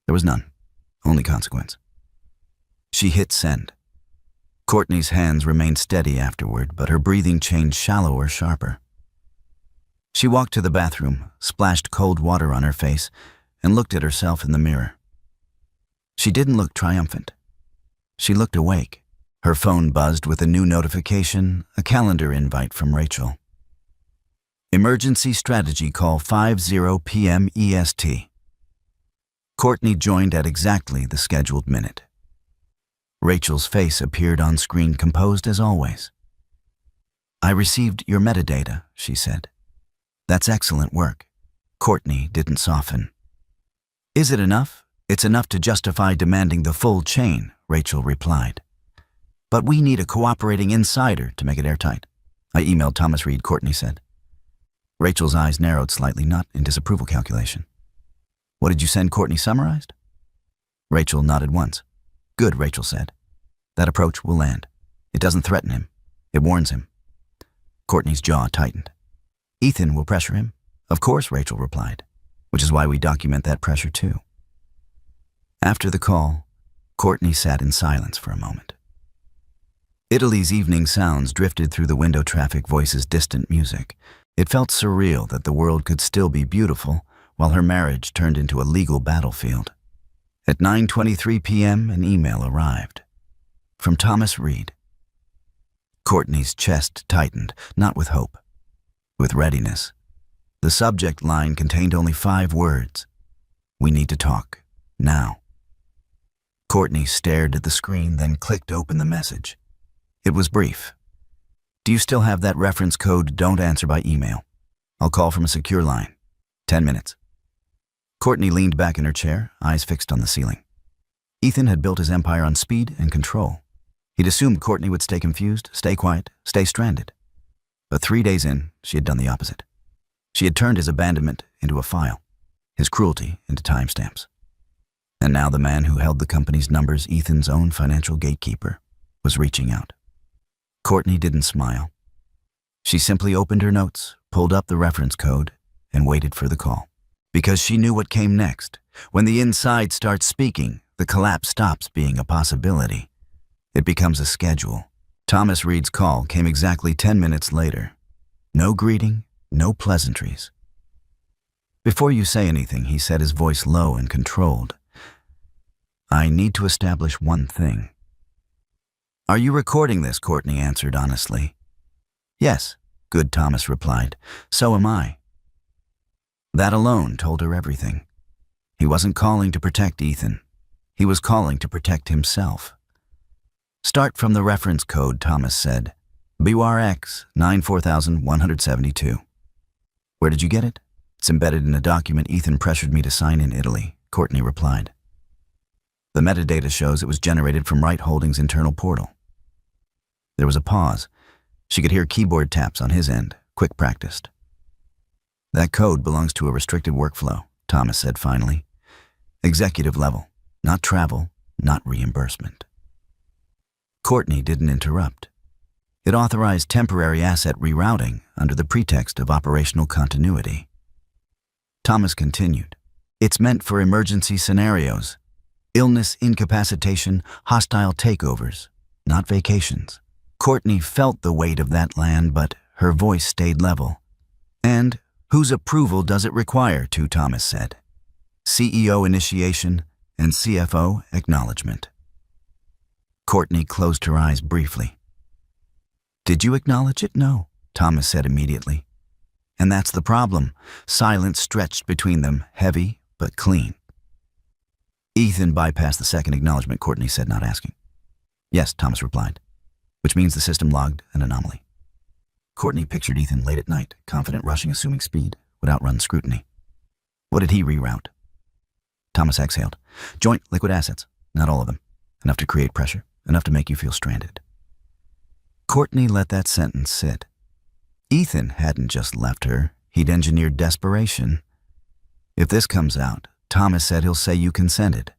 There was none, only consequence. She hit send. Courtney's hands remained steady afterward, but her breathing changed shallower, sharper. She walked to the bathroom, splashed cold water on her face, and looked at herself in the mirror. She didn't look triumphant. She looked awake. Her phone buzzed with a new notification, a calendar invite from Rachel. Emergency strategy call 50 p.m. EST. Courtney joined at exactly the scheduled minute. Rachel's face appeared on screen, composed as always. I received your metadata, she said. That's excellent work. Courtney didn't soften. Is it enough? It's enough to justify demanding the full chain, Rachel replied. But we need a cooperating insider to make it airtight. I emailed Thomas Reed, Courtney said. Rachel's eyes narrowed slightly, not in disapproval calculation. What did you send Courtney summarized? Rachel nodded once. Good, Rachel said. That approach will land. It doesn't threaten him. It warns him. Courtney's jaw tightened. Ethan will pressure him. Of course, Rachel replied, which is why we document that pressure too. After the call, Courtney sat in silence for a moment. Italy's evening sounds drifted through the window traffic, voices, distant music. It felt surreal that the world could still be beautiful while her marriage turned into a legal battlefield. At 9:23 p.m., an email arrived. From Thomas Reed. Courtney's chest tightened, not with hope, with readiness. The subject line contained only 5 words. We need to talk, now. Courtney stared at the screen, then clicked open the message. It was brief. Do you still have that reference code? Don't answer by email. I'll call from a secure line. 10 minutes. Courtney leaned back in her chair, eyes fixed on the ceiling. Ethan had built his empire on speed and control. He'd assumed Courtney would stay confused, stay quiet, stay stranded. But 3 days in, she had done the opposite. She had turned his abandonment into a file, his cruelty into timestamps. And now the man who held the company's numbers, Ethan's own financial gatekeeper, was reaching out. Courtney didn't smile. She simply opened her notes, pulled up the reference code, and waited for the call. Because she knew what came next. When the inside starts speaking, the collapse stops being a possibility. It becomes a schedule. Thomas Reed's call came exactly 10 minutes later. No greeting, no pleasantries. "Before you say anything," he said, his voice low and controlled, "I need to establish one thing." "Are you recording this?" Courtney answered honestly. "Yes," Good Thomas replied. "So am I." That alone told her everything. He wasn't calling to protect Ethan. He was calling to protect himself. "Start from the reference code," Thomas said. BURX 94172. "Where did you get it?" "It's embedded in a document Ethan pressured me to sign in Italy," Courtney replied. The metadata shows it was generated from Wright Holdings' internal portal. There was a pause. She could hear keyboard taps on his end, quick practiced. "That code belongs to a restricted workflow," Thomas said finally. "Executive level, not travel, not reimbursement." Courtney didn't interrupt. It authorized temporary asset rerouting under the pretext of operational continuity. Thomas continued. "It's meant for emergency scenarios. Illness, incapacitation, hostile takeovers, not vacations." Courtney felt the weight of that land, but her voice stayed level. "And whose approval does it require to?" Thomas said. "CEO initiation and CFO acknowledgement." Courtney closed her eyes briefly. "Did you acknowledge it?" "No," Thomas said immediately. "And that's the problem." Silence stretched between them, heavy but clean. "Ethan bypassed the second acknowledgement," Courtney said, not asking. "Yes," Thomas replied, "which means the system logged an anomaly." Courtney pictured Ethan late at night, confident rushing, assuming speed would outrun scrutiny. "What did he reroute?" Thomas exhaled. "Joint liquid assets, not all of them. Enough to create pressure, enough to make you feel stranded." Courtney let that sentence sit. Ethan hadn't just left her, he'd engineered desperation. "If this comes out," Thomas said, "he'll say you consented."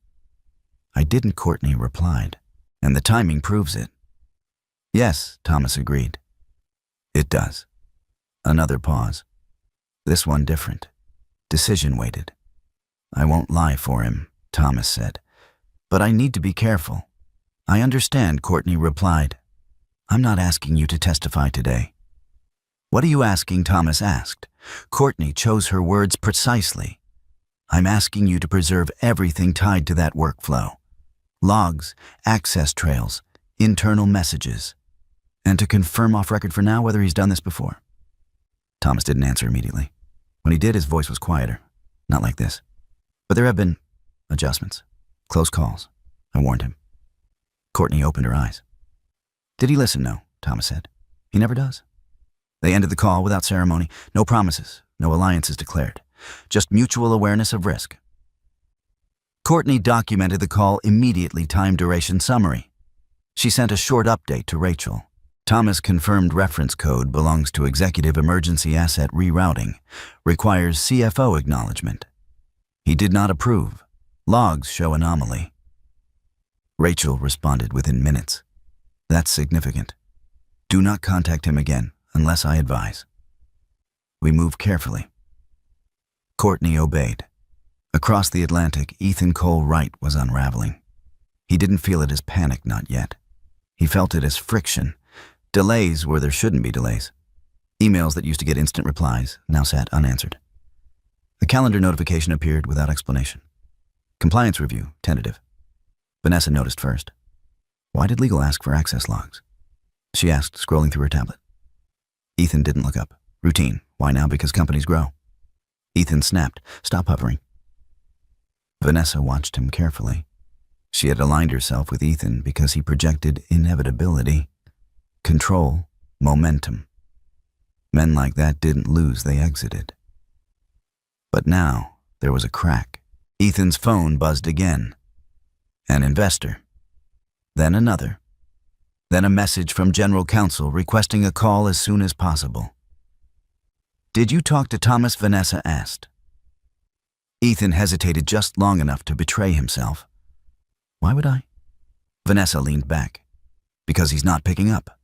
"I didn't," Courtney replied, "and the timing proves it." "Yes," Thomas agreed. "It does." Another pause. This one different. Decision weighted. "I won't lie for him," Thomas said, "but I need to be careful." "I understand," Courtney replied. "I'm not asking you to testify today." "What are you asking?" Thomas asked. Courtney chose her words precisely. "I'm asking you to preserve everything tied to that workflow. Logs, access trails, internal messages. And to confirm off record for now whether he's done this before." Thomas didn't answer immediately. When he did, his voice was quieter. "Not like this. But there have been adjustments. Close calls. I warned him." Courtney opened her eyes. "Did he listen?" "No," Thomas said. "He never does." They ended the call without ceremony. No promises, no alliances declared. Just mutual awareness of risk. Courtney documented the call immediately, time duration summary. She sent a short update to Rachel. Thomas confirmed reference code belongs to executive emergency asset rerouting, requires CFO acknowledgement. He did not approve. Logs show anomaly. Rachel responded within minutes. "That's significant. Do not contact him again unless I advise." We moved carefully. Courtney obeyed. Across the Atlantic, Ethan Cole Wright was unraveling. He didn't feel it as panic, not yet. He felt it as friction. Delays where there shouldn't be delays. Emails that used to get instant replies now sat unanswered. The calendar notification appeared without explanation. Compliance review, tentative. Vanessa noticed first. "Why did legal ask for access logs?" She asked, scrolling through her tablet. Ethan didn't look up. Routine. Why now? Because companies grow. Ethan snapped. "Stop hovering." Vanessa watched him carefully. She had aligned herself with Ethan because he projected inevitability, control, momentum. Men like that didn't lose, they exited. But now, there was a crack. Ethan's phone buzzed again. An investor. Then another. Then a message from General Counsel requesting a call as soon as possible. "Did you talk to Thomas?" Vanessa asked. Ethan hesitated just long enough to betray himself. Why would I? Vanessa leaned back. Because he's not picking up.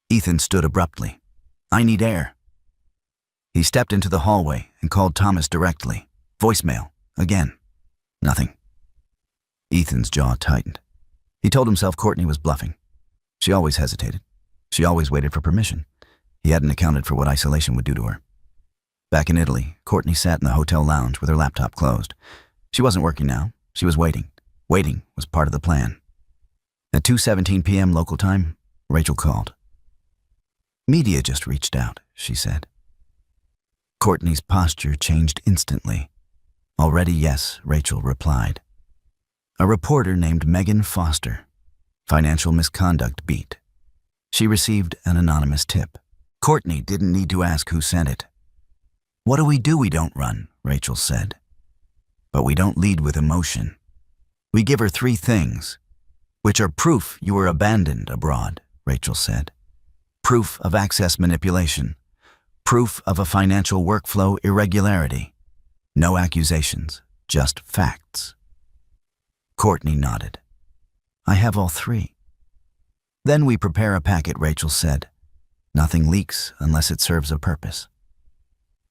Ethan stood abruptly. I need air. He stepped into the hallway and called Thomas directly. Voicemail. Again. Nothing. Ethan's jaw tightened. He told himself Courtney was bluffing. She always hesitated. She always waited for permission. He hadn't accounted for what isolation would do to her. Back in Italy, Courtney sat in the hotel lounge with her laptop closed. She wasn't working now. She was waiting. Waiting was part of the plan. At 2:17 p.m. local time, Rachel called. Media just reached out, she said. Courtney's posture changed instantly. Already yes, Rachel replied. A reporter named Megan Foster. Financial misconduct beat. She received an anonymous tip. Courtney didn't need to ask who sent it. What do? We don't run, Rachel said. But we don't lead with emotion. We give her 3 things, which are proof you were abandoned abroad, Rachel said. Proof of access manipulation. Proof of a financial workflow irregularity. No accusations, just facts. Courtney nodded. I have all 3. Then we prepare a packet, Rachel said. Nothing leaks unless it serves a purpose.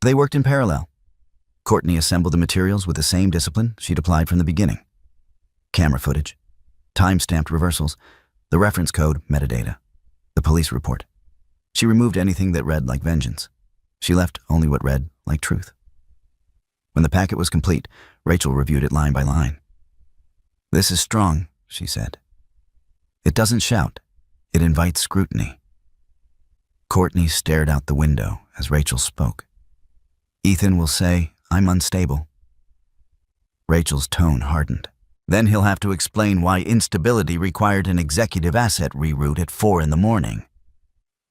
They worked in parallel. Courtney assembled the materials with the same discipline she'd applied from the beginning. Camera footage, time-stamped reversals, the reference code metadata, the police report. She removed anything that read like vengeance. She left only what read like truth. When the packet was complete, Rachel reviewed it line by line. This is strong, she said. It doesn't shout. It invites scrutiny. Courtney stared out the window as Rachel spoke. Ethan will say, I'm unstable. Rachel's tone hardened. Then he'll have to explain why instability required an executive asset reroute at 4 a.m.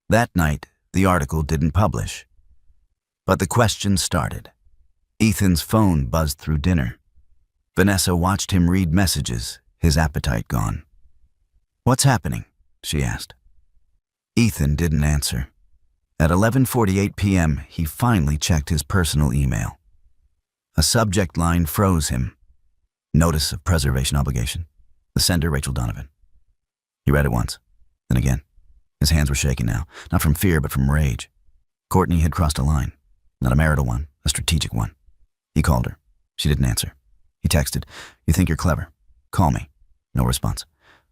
That night, the article didn't publish. But the questions started. Ethan's phone buzzed through dinner. Vanessa watched him read messages, his appetite gone. What's happening? She asked. Ethan didn't answer. At 11:48 p.m., he finally checked his personal email. A subject line froze him. Notice of preservation obligation. The sender, Rachel Donovan. He read it once, then again. His hands were shaking now, not from fear but from rage. Courtney had crossed a line, not a marital one, a strategic one. He called her. She didn't answer. He texted, You think you're clever? Call me. No response.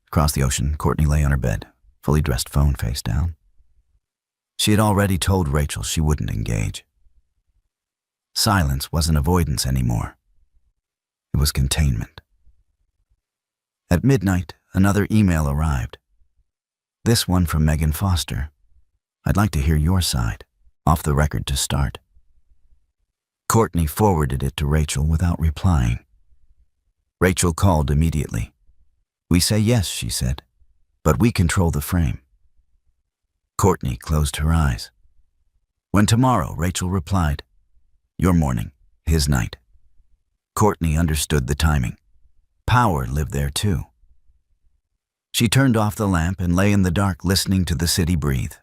Across the ocean, Courtney lay on her bed, fully dressed, phone face down. She had already told Rachel she wouldn't engage. Silence wasn't avoidance anymore. It was containment. At midnight, another email arrived. This one from Megan Foster. I'd like to hear your side, off the record to start. Courtney forwarded it to Rachel without replying. Rachel called immediately. We say yes, she said, but we control the frame. Courtney closed her eyes. When tomorrow, Rachel replied, Your morning, his night. Courtney understood the timing. Power lived there too. She turned off the lamp and lay in the dark listening to the city breathe.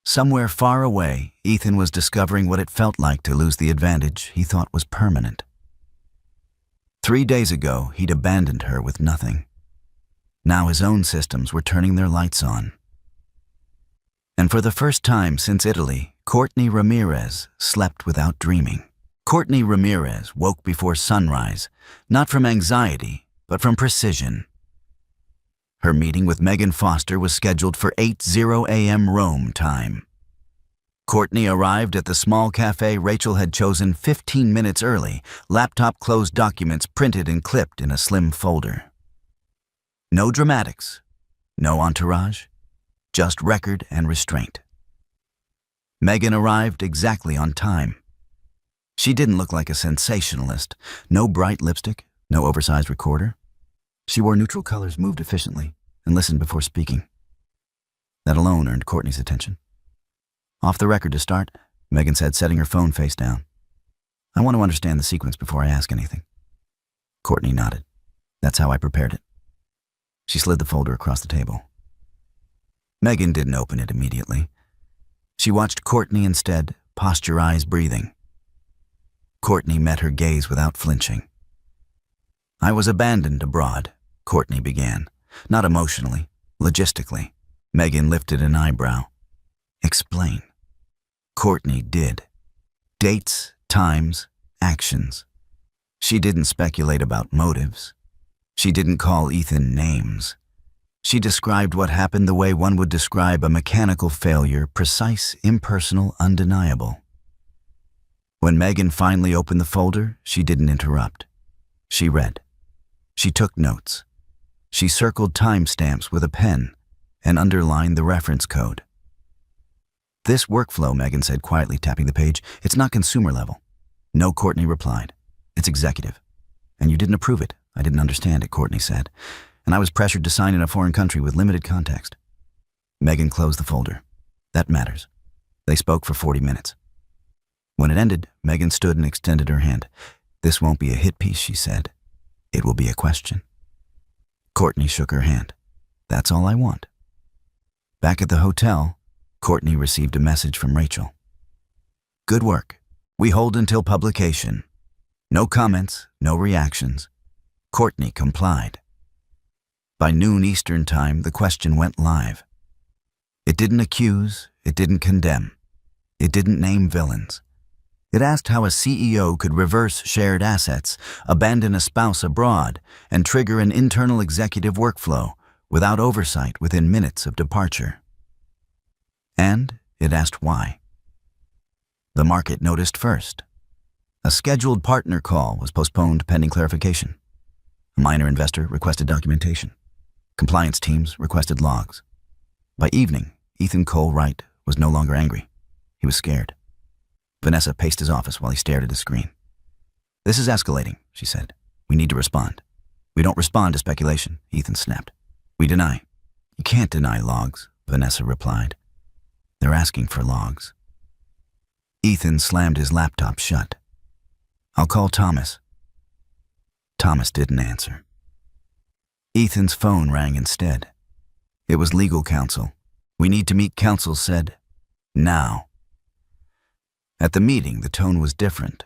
Somewhere far away, Ethan was discovering what it felt like to lose the advantage he thought was permanent. 3 days ago, he'd abandoned her with nothing. Now his own systems were turning their lights on. And for the first time since Italy, Courtney Ramirez slept without dreaming. Courtney Ramirez woke before sunrise, not from anxiety, but from precision. Her meeting with Megan Foster was scheduled for 8:00 a.m. Rome time. Courtney arrived at the small cafe Rachel had chosen 15 minutes early, laptop closed, documents printed and clipped in a slim folder. No dramatics, no entourage, just record and restraint. Megan arrived exactly on time. She didn't look like a sensationalist. No bright lipstick, no oversized recorder. She wore neutral colors, moved efficiently, and listened before speaking. That alone earned Courtney's attention. Off the record to start, Megan said, setting her phone face down. I want to understand the sequence before I ask anything. Courtney nodded. That's how I prepared it. She slid the folder across the table. Megan didn't open it immediately. She watched Courtney instead, posture eyes breathing. Courtney met her gaze without flinching. I was abandoned abroad, Courtney began. Not emotionally, logistically. Megan lifted an eyebrow. Explain. Courtney did. Dates, times, actions. She didn't speculate about motives. She didn't call Ethan names. She described what happened the way one would describe a mechanical failure, precise, impersonal, undeniable. When Megan finally opened the folder, she didn't interrupt. She read. She took notes. She circled timestamps with a pen and underlined the reference code. This workflow, Megan said quietly, tapping the page, it's not consumer level. No, Courtney replied. It's executive. And you didn't approve it. I didn't understand it, Courtney said. And I was pressured to sign in a foreign country with limited context. Megan closed the folder. That matters. They spoke for 40 minutes. When it ended, Megan stood and extended her hand. This won't be a hit piece, she said. It will be a question. Courtney shook her hand. That's all I want. Back at the hotel, Courtney received a message from Rachel. Good work. We hold until publication. No comments, no reactions. Courtney complied. By noon Eastern Time, the question went live. It didn't accuse, it didn't condemn. It didn't name villains. It asked how a CEO could reverse shared assets, abandon a spouse abroad, and trigger an internal executive workflow without oversight within minutes of departure. And it asked why. The market noticed first. A scheduled partner call was postponed pending clarification. A minor investor requested documentation. Compliance teams requested logs. By evening, Ethan Cole Wright was no longer angry. He was scared. Vanessa paced his office while he stared at his screen. This is escalating, she said. We need to respond. We don't respond to speculation, Ethan snapped. We deny. You can't deny logs, Vanessa replied. They're asking for logs. Ethan slammed his laptop shut. I'll call Thomas. Thomas didn't answer. Ethan's phone rang instead. It was legal counsel. We need to meet, counsel said. Now. At the meeting, the tone was different.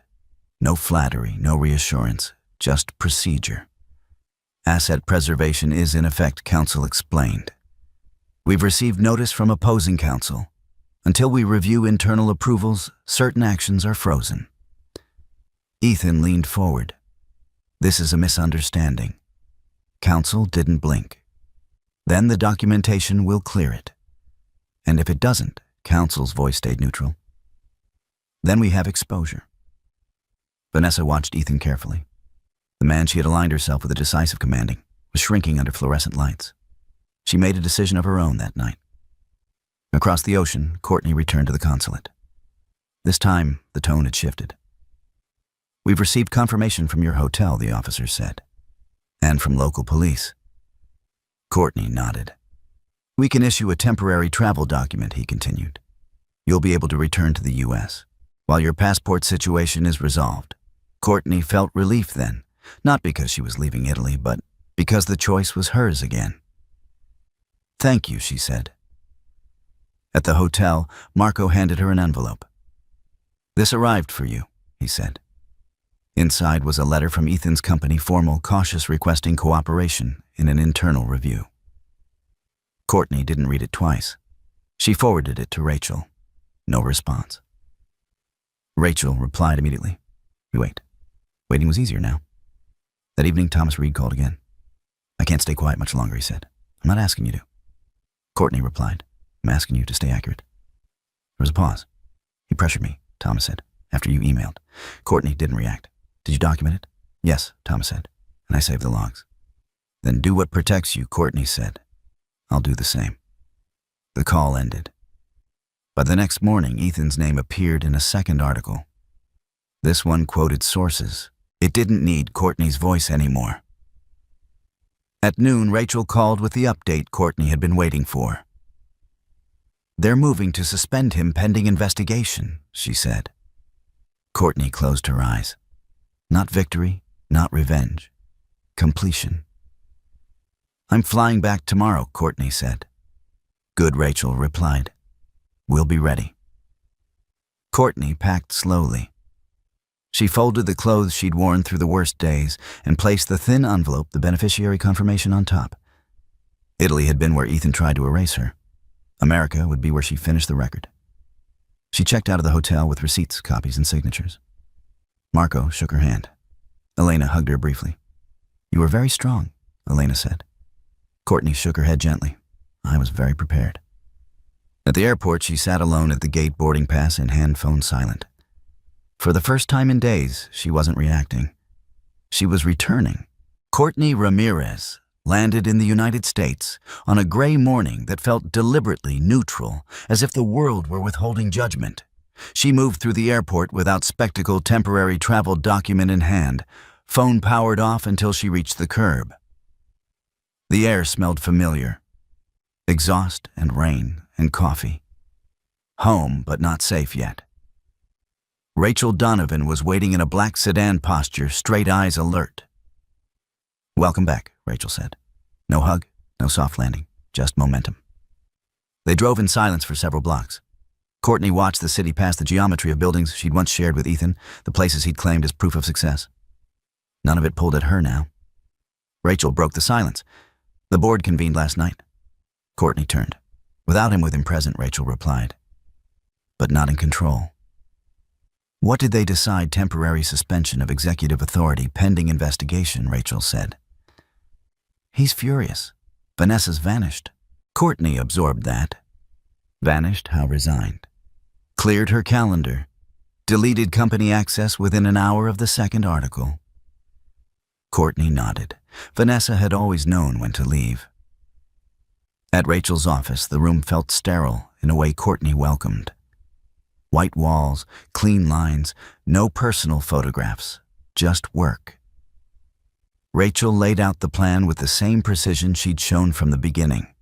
No flattery, no reassurance, just procedure. Asset preservation is in effect, counsel explained. We've received notice from opposing counsel. Until we review internal approvals, certain actions are frozen. Ethan leaned forward. This is a misunderstanding. Counsel didn't blink. Then the documentation will clear it. And if it doesn't, counsel's voice stayed neutral. Then we have exposure. Vanessa watched Ethan carefully. The man she had aligned herself with a decisive commanding was shrinking under fluorescent lights. She made a decision of her own that night. Across the ocean, Courtney returned to the consulate. This time, the tone had shifted. We've received confirmation from your hotel, the officer said. And from local police. Courtney nodded. We can issue a temporary travel document, he continued. You'll be able to return to the U.S. while your passport situation is resolved. Courtney felt relief then, not because she was leaving Italy, but because the choice was hers again. Thank you, she said. At the hotel, Marco handed her an envelope. This arrived for you, he said. Inside was a letter from Ethan's company, formal, cautious, requesting cooperation in an internal review. Courtney didn't read it twice. She forwarded it to Rachel. No response. Rachel replied immediately. We wait. Waiting was easier now. That evening, Thomas Reed called again. I can't stay quiet much longer, he said. I'm not asking you to. Courtney replied. I'm asking you to stay accurate. There was a pause. He pressured me, Thomas said, after you emailed. Courtney didn't react. Did you document it? Yes, Thomas said, and I saved the logs. Then do what protects you, Courtney said. I'll do the same. The call ended. By the next morning, Ethan's name appeared in a second article. This one quoted sources. It didn't need Courtney's voice anymore. At noon, Rachel called with the update Courtney had been waiting for. They're moving to suspend him pending investigation, she said. Courtney closed her eyes. Not victory, not revenge. Completion. I'm flying back tomorrow, Courtney said. Good, Rachel replied. We'll be ready. Courtney packed slowly. She folded the clothes she'd worn through the worst days and placed the thin envelope, the beneficiary confirmation, on top. Italy had been where Ethan tried to erase her. America would be where she finished the record. She checked out of the hotel with receipts, copies, and signatures. Marco shook her hand. Elena hugged her briefly. "You were very strong," Elena said. Courtney shook her head gently. "I was very prepared." At the airport, she sat alone at the gate, boarding pass in hand, phone silent. For the first time in days, she wasn't reacting. She was returning. Courtney Ramirez landed in the United States on a gray morning that felt deliberately neutral, as if the world were withholding judgment. She moved through the airport without spectacled temporary travel document in hand, phone powered off until she reached the curb. The air smelled familiar. Exhaust and rain and coffee. Home, but not safe yet. Rachel Donovan was waiting in a black sedan posture, straight eyes alert. "Welcome back," Rachel said. No hug, no soft landing, just momentum. They drove in silence for several blocks. Courtney watched the city pass the geometry of buildings she'd once shared with Ethan, the places he'd claimed as proof of success. None of it pulled at her now. Rachel broke the silence. "The board convened last night." Courtney turned. "Without him with him present," Rachel replied. "But not in control." "What did they decide?" "Temporary suspension of executive authority pending investigation," Rachel said. "He's furious. Vanessa's vanished." Courtney absorbed that. Vanished? How resigned. Cleared her calendar. Deleted company access within an hour of the second article. Courtney nodded. Vanessa had always known when to leave. At Rachel's office, the room felt sterile in a way Courtney welcomed. White walls, clean lines, no personal photographs, just work. Rachel laid out the plan with the same precision she'd shown from the beginning.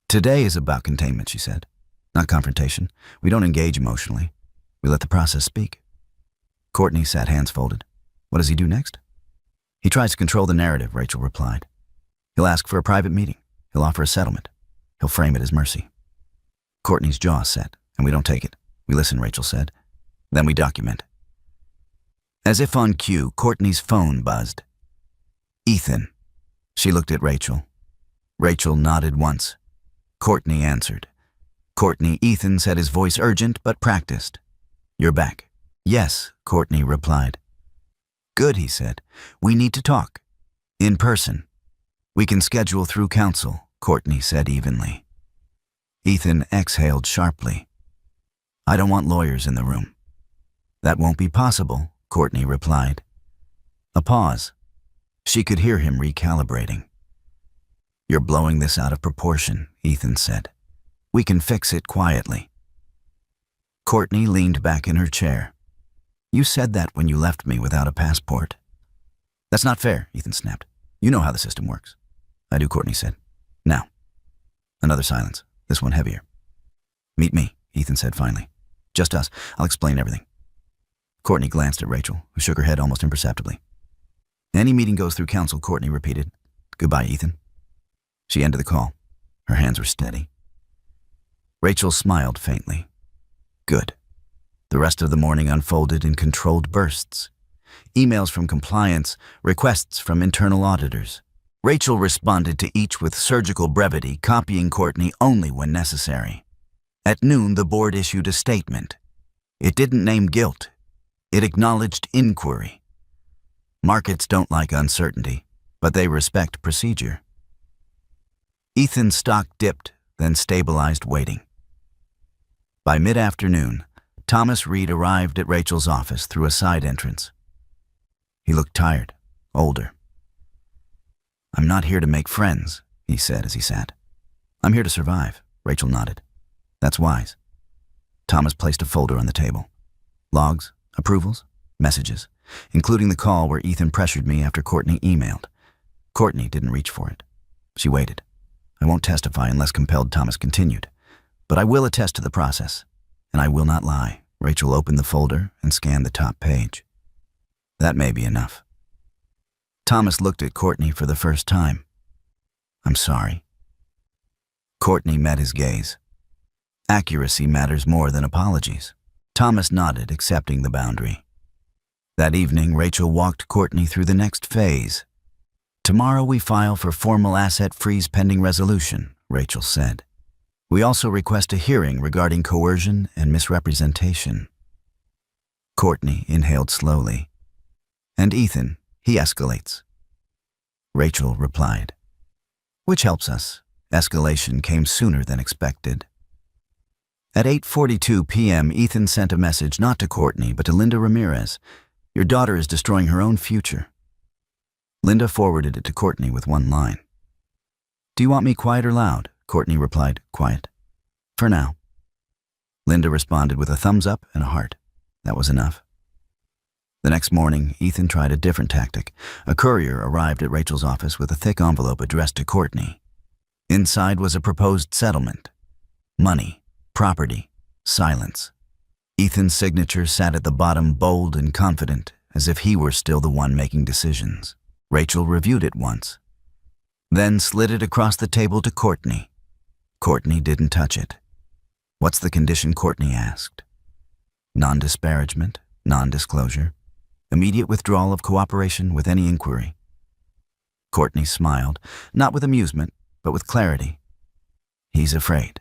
"Today is about containment," she said, "not confrontation. We don't engage emotionally. We let the process speak." Courtney sat hands folded. "What does he do next?" "He tries to control the narrative," Rachel replied. "He'll ask for a private meeting. He'll offer a settlement. He'll frame it as mercy." Courtney's jaw set, "And we don't take it. We listen," Rachel said. "Then we document." As if on cue, Courtney's phone buzzed. "Ethan." She looked at Rachel. Rachel nodded once. Courtney answered. "Courtney," Ethan said, his voice urgent but practiced. "You're back." "Yes," Courtney replied. "Good," he said. "We need to talk. In person." "We can schedule through counsel," Courtney said evenly. Ethan exhaled sharply. "I don't want lawyers in the room." "That won't be possible," Courtney replied. A pause. She could hear him recalibrating. "You're blowing this out of proportion," Ethan said. "We can fix it quietly." Courtney leaned back in her chair. "You said that when you left me without a passport." "That's not fair," Ethan snapped. "You know how the system works." "I do," Courtney said. "Now." Another silence, this one heavier. "Meet me," Ethan said finally. "Just us. I'll explain everything." Courtney glanced at Rachel, who shook her head almost imperceptibly. "Any meeting goes through counsel," Courtney repeated. "Goodbye, Ethan." She ended the call. Her hands were steady. Rachel smiled faintly. Good. The rest of the morning unfolded in controlled bursts. Emails from compliance, requests from internal auditors. Rachel responded to each with surgical brevity, copying Courtney only when necessary. At noon, the board issued a statement. It didn't name guilt. It acknowledged inquiry. Markets don't like uncertainty, but they respect procedure. Ethan's stock dipped, then stabilized, waiting. By mid-afternoon, Thomas Reed arrived at Rachel's office through a side entrance. He looked tired, older. "I'm not here to make friends," he said as he sat. "I'm here to survive," Rachel nodded. "That's wise." Thomas placed a folder on the table. Logs, approvals, messages, including the call where Ethan pressured me after Courtney emailed. Courtney didn't reach for it. She waited. "I won't testify unless compelled," Thomas continued. "But I will attest to the process, and I will not lie." Rachel opened the folder and scanned the top page. "That may be enough." Thomas looked at Courtney for the first time. "I'm sorry." Courtney met his gaze. Accuracy matters more than apologies. Thomas nodded, accepting the boundary. That evening, Rachel walked Courtney through the next phase. "Tomorrow we file for formal asset freeze pending resolution," Rachel said. "We also request a hearing regarding coercion and misrepresentation." Courtney inhaled slowly. "And Ethan, he escalates." Rachel replied. "Which helps us. Escalation came sooner than expected." At 8:42 p.m., Ethan sent a message not to Courtney but to Linda Ramirez. "Your daughter is destroying her own future." Linda forwarded it to Courtney with one line. "Do you want me quiet or loud?" Courtney replied, "Quiet. For now." Linda responded with a thumbs up and a heart. That was enough. The next morning, Ethan tried a different tactic. A courier arrived at Rachel's office with a thick envelope addressed to Courtney. Inside was a proposed settlement. Money, property, silence. Ethan's signature sat at the bottom, bold and confident, as if he were still the one making decisions. Rachel reviewed it once, then slid it across the table to Courtney. Courtney didn't touch it. "What's the condition?" Courtney asked. "Non-disparagement, non-disclosure, immediate withdrawal of cooperation with any inquiry." Courtney smiled, not with amusement, but with clarity. "He's afraid."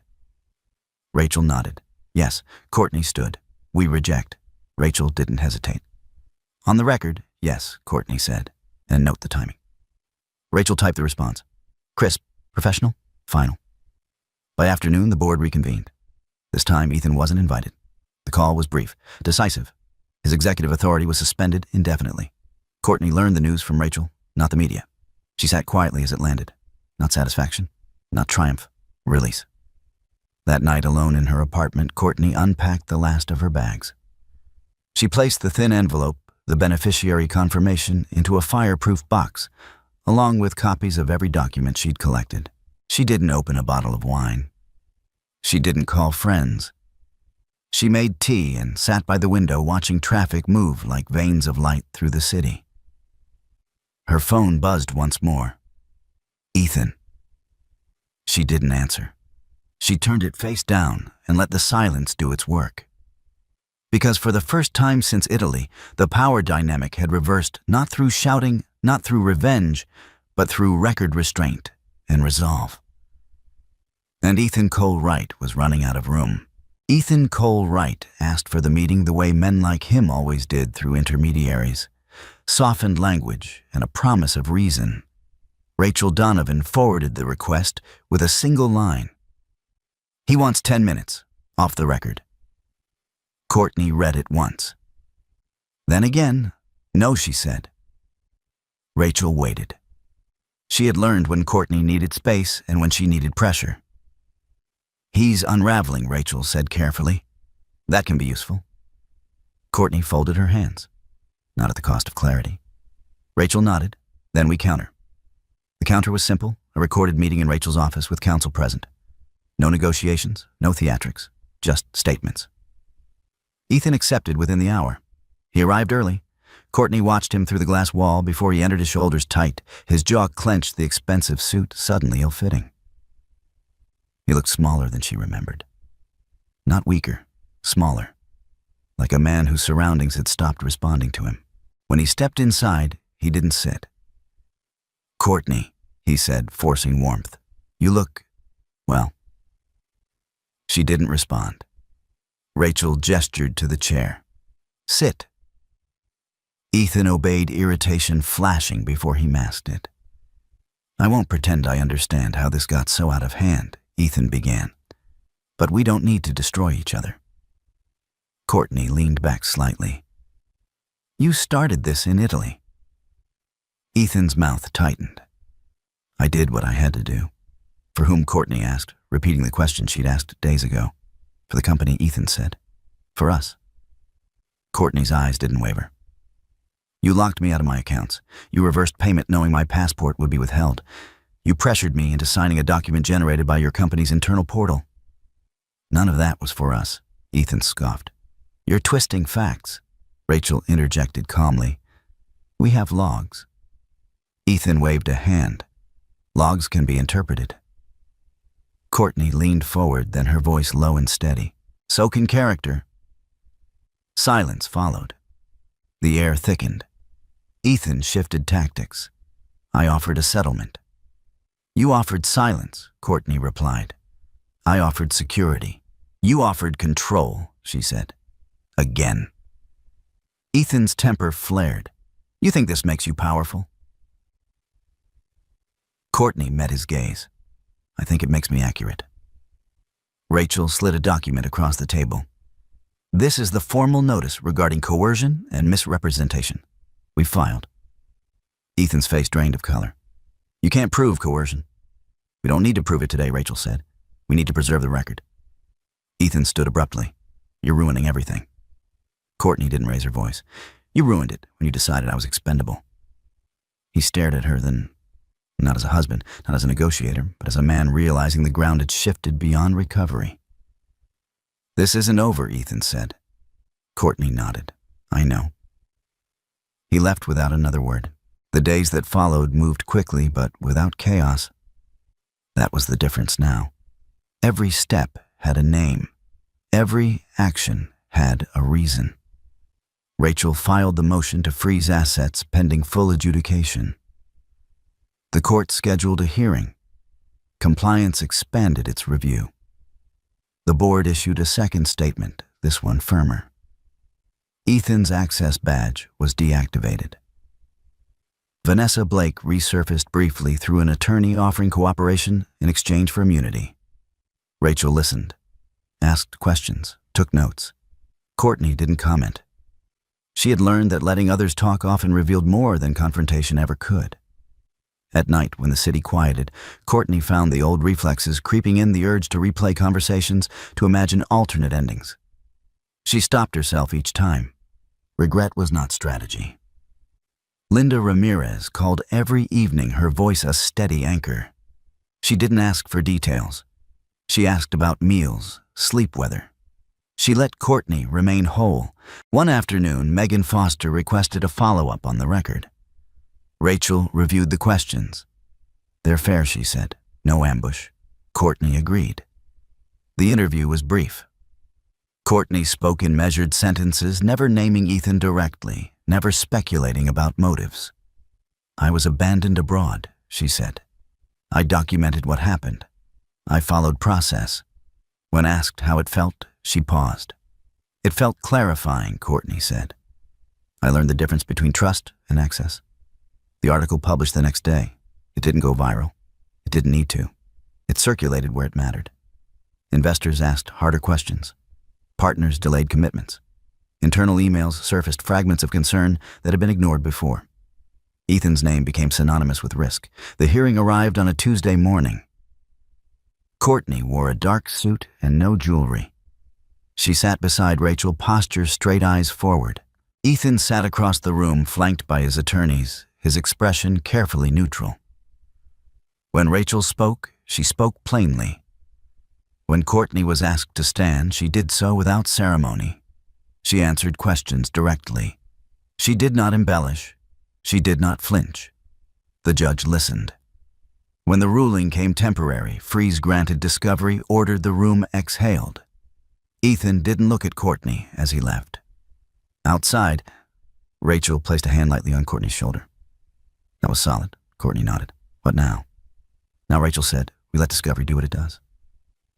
Rachel nodded. "Yes." Courtney stood. "We reject." Rachel didn't hesitate. "On the record, yes," Courtney said, "and note the timing." Rachel typed the response. Crisp, professional, final. By afternoon, the board reconvened. This time, Ethan wasn't invited. The call was brief, decisive. His executive authority was suspended indefinitely. Courtney learned the news from Rachel, not the media. She sat quietly as it landed. Not satisfaction, not triumph, release. That night, alone in her apartment, Courtney unpacked the last of her bags. She placed the thin envelope, the beneficiary confirmation, into a fireproof box, along with copies of every document she'd collected. She didn't open a bottle of wine. She didn't call friends. She made tea and sat by the window watching traffic move like veins of light through the city. Her phone buzzed once more. "Ethan." She didn't answer. She turned it face down and let the silence do its work. Because for the first time since Italy, the power dynamic had reversed, not through shouting, not through revenge, but through record restraint and resolve. And Ethan Cole Wright was running out of room. Ethan Cole Wright asked for the meeting the way men like him always did, through intermediaries. Softened language and a promise of reason. Rachel Donovan forwarded the request with a single line. "He wants 10 minutes, off the record." Courtney read it once. Then again, "No," she said. Rachel waited. She had learned when Courtney needed space and when she needed pressure. "He's unraveling," Rachel said carefully. "That can be useful." Courtney folded her hands, not at the cost of clarity. Rachel nodded, then we counter. The counter was simple, a recorded meeting in Rachel's office with counsel present. No negotiations, no theatrics, just statements. Ethan accepted within the hour. He arrived early. Courtney watched him through the glass wall before he entered, his shoulders tight, his jaw clenched, the expensive suit suddenly ill-fitting. He looked smaller than she remembered. Not weaker, smaller, like a man whose surroundings had stopped responding to him. When he stepped inside, he didn't sit. "Courtney," he said, forcing warmth, "you look, well." She didn't respond. Rachel gestured to the chair. "Sit." Ethan obeyed, irritation flashing before he masked it. "I won't pretend I understand how this got so out of hand," Ethan began. "But we don't need to destroy each other." Courtney leaned back slightly. "You started this in Italy." Ethan's mouth tightened. "I did what I had to do." "For whom?" Courtney asked, repeating the question she'd asked days ago. "For the company," Ethan said. "For us." Courtney's eyes didn't waver. "You locked me out of my accounts. You reversed payment knowing my passport would be withheld. You pressured me into signing a document generated by your company's internal portal." "None of that was for us," Ethan scoffed. "You're twisting facts," Rachel interjected calmly. "We have logs." Ethan waved a hand. "Logs can be interpreted." Courtney leaned forward, then her voice low and steady. "So can character." Silence followed. The air thickened. Ethan shifted tactics. I offered a settlement. You offered silence, Courtney replied. I offered security. You offered control, she said. Again. Ethan's temper flared. You think this makes you powerful? Courtney met his gaze. I think it makes me accurate. Rachel slid a document across the table. This is the formal notice regarding coercion and misrepresentation. We filed. Ethan's face drained of color. You can't prove coercion. We don't need to prove it today, Rachel said. We need to preserve the record. Ethan stood abruptly. You're ruining everything. Courtney didn't raise her voice. You ruined it when you decided I was expendable. He stared at her, then, not as a husband, not as a negotiator, but as a man realizing the ground had shifted beyond recovery. This isn't over, Ethan said. Courtney nodded. I know. He left without another word. The days that followed moved quickly, but without chaos. That was the difference now. Every step had a name. Every action had a reason. Rachel filed the motion to freeze assets pending full adjudication. The court scheduled a hearing. Compliance expanded its review. The board issued a second statement, this one firmer. Ethan's access badge was deactivated. Vanessa Blake resurfaced briefly through an attorney offering cooperation in exchange for immunity. Rachel listened, asked questions, took notes. Courtney didn't comment. She had learned that letting others talk often revealed more than confrontation ever could. At night, when the city quieted, Courtney found the old reflexes creeping in, the urge to replay conversations, to imagine alternate endings. She stopped herself each time. Regret was not strategy. Linda Ramirez called every evening, her voice a steady anchor. She didn't ask for details. She asked about meals, sleep weather. She let Courtney remain whole. One afternoon, Megan Foster requested a follow-up on the record. Rachel reviewed the questions. They're fair, she said. No ambush. Courtney agreed. The interview was brief. Courtney spoke in measured sentences, never naming Ethan directly, never speculating about motives. I was abandoned abroad, she said. I documented what happened. I followed process. When asked how it felt, she paused. It felt clarifying, Courtney said. I learned the difference between trust and access. The article published the next day. It didn't go viral. It didn't need to. It circulated where it mattered. Investors asked harder questions. Partners delayed commitments. Internal emails surfaced fragments of concern that had been ignored before. Ethan's name became synonymous with risk. The hearing arrived on a Tuesday morning. Courtney wore a dark suit and no jewelry. She sat beside Rachel, posture straight, eyes forward. Ethan sat across the room, flanked by his attorneys, his expression carefully neutral. When Rachel spoke, she spoke plainly. When Courtney was asked to stand, she did so without ceremony. She answered questions directly. She did not embellish. She did not flinch. The judge listened. When the ruling came temporary, freeze-granted discovery ordered the room exhaled. Ethan didn't look at Courtney as he left. Outside, Rachel placed a hand lightly on Courtney's shoulder. That was solid. Courtney nodded. What now? Now, Rachel said, we let discovery do what it does.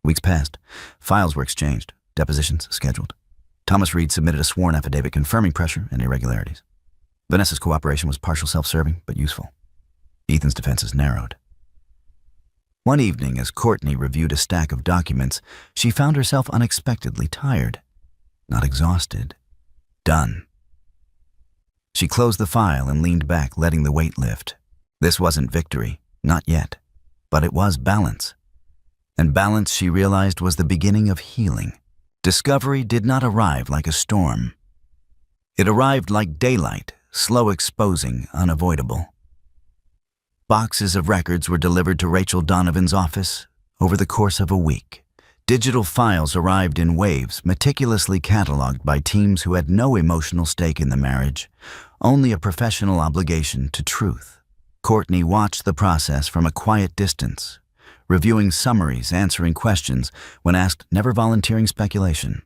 Weeks passed. Files were exchanged. Depositions scheduled. Thomas Reed submitted a sworn affidavit confirming pressure and irregularities. Vanessa's cooperation was partial self-serving, but useful. Ethan's defenses narrowed. One evening, as Courtney reviewed a stack of documents, she found herself unexpectedly tired. Not exhausted. Done. She closed the file and leaned back, letting the weight lift. This wasn't victory, not yet, but it was balance. And balance, she realized, was the beginning of healing. Discovery did not arrive like a storm. It arrived like daylight, slow, exposing, unavoidable. Boxes of records were delivered to Rachel Donovan's office over the course of a week. Digital files arrived in waves, meticulously cataloged by teams who had no emotional stake in the marriage, only a professional obligation to truth. Courtney watched the process from a quiet distance, reviewing summaries, answering questions, when asked, never volunteering speculation.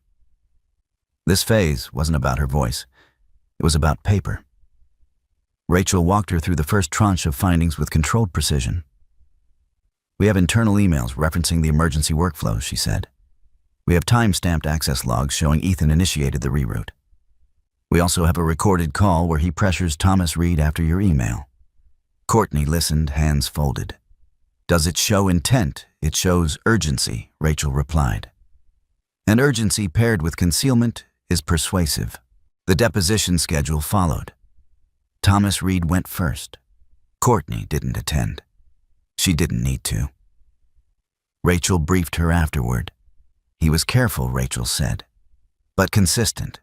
This phase wasn't about her voice. It was about paper. Rachel walked her through the first tranche of findings with controlled precision. We have internal emails referencing the emergency workflows, she said. We have time-stamped access logs showing Ethan initiated the reroute. We also have a recorded call where he pressures Thomas Reed after your email. Courtney listened, hands folded. Does it show intent? It shows urgency, Rachel replied. And urgency paired with concealment is persuasive. The deposition schedule followed. Thomas Reed went first. Courtney didn't attend. She didn't need to. Rachel briefed her afterward. He was careful, Rachel said, but consistent.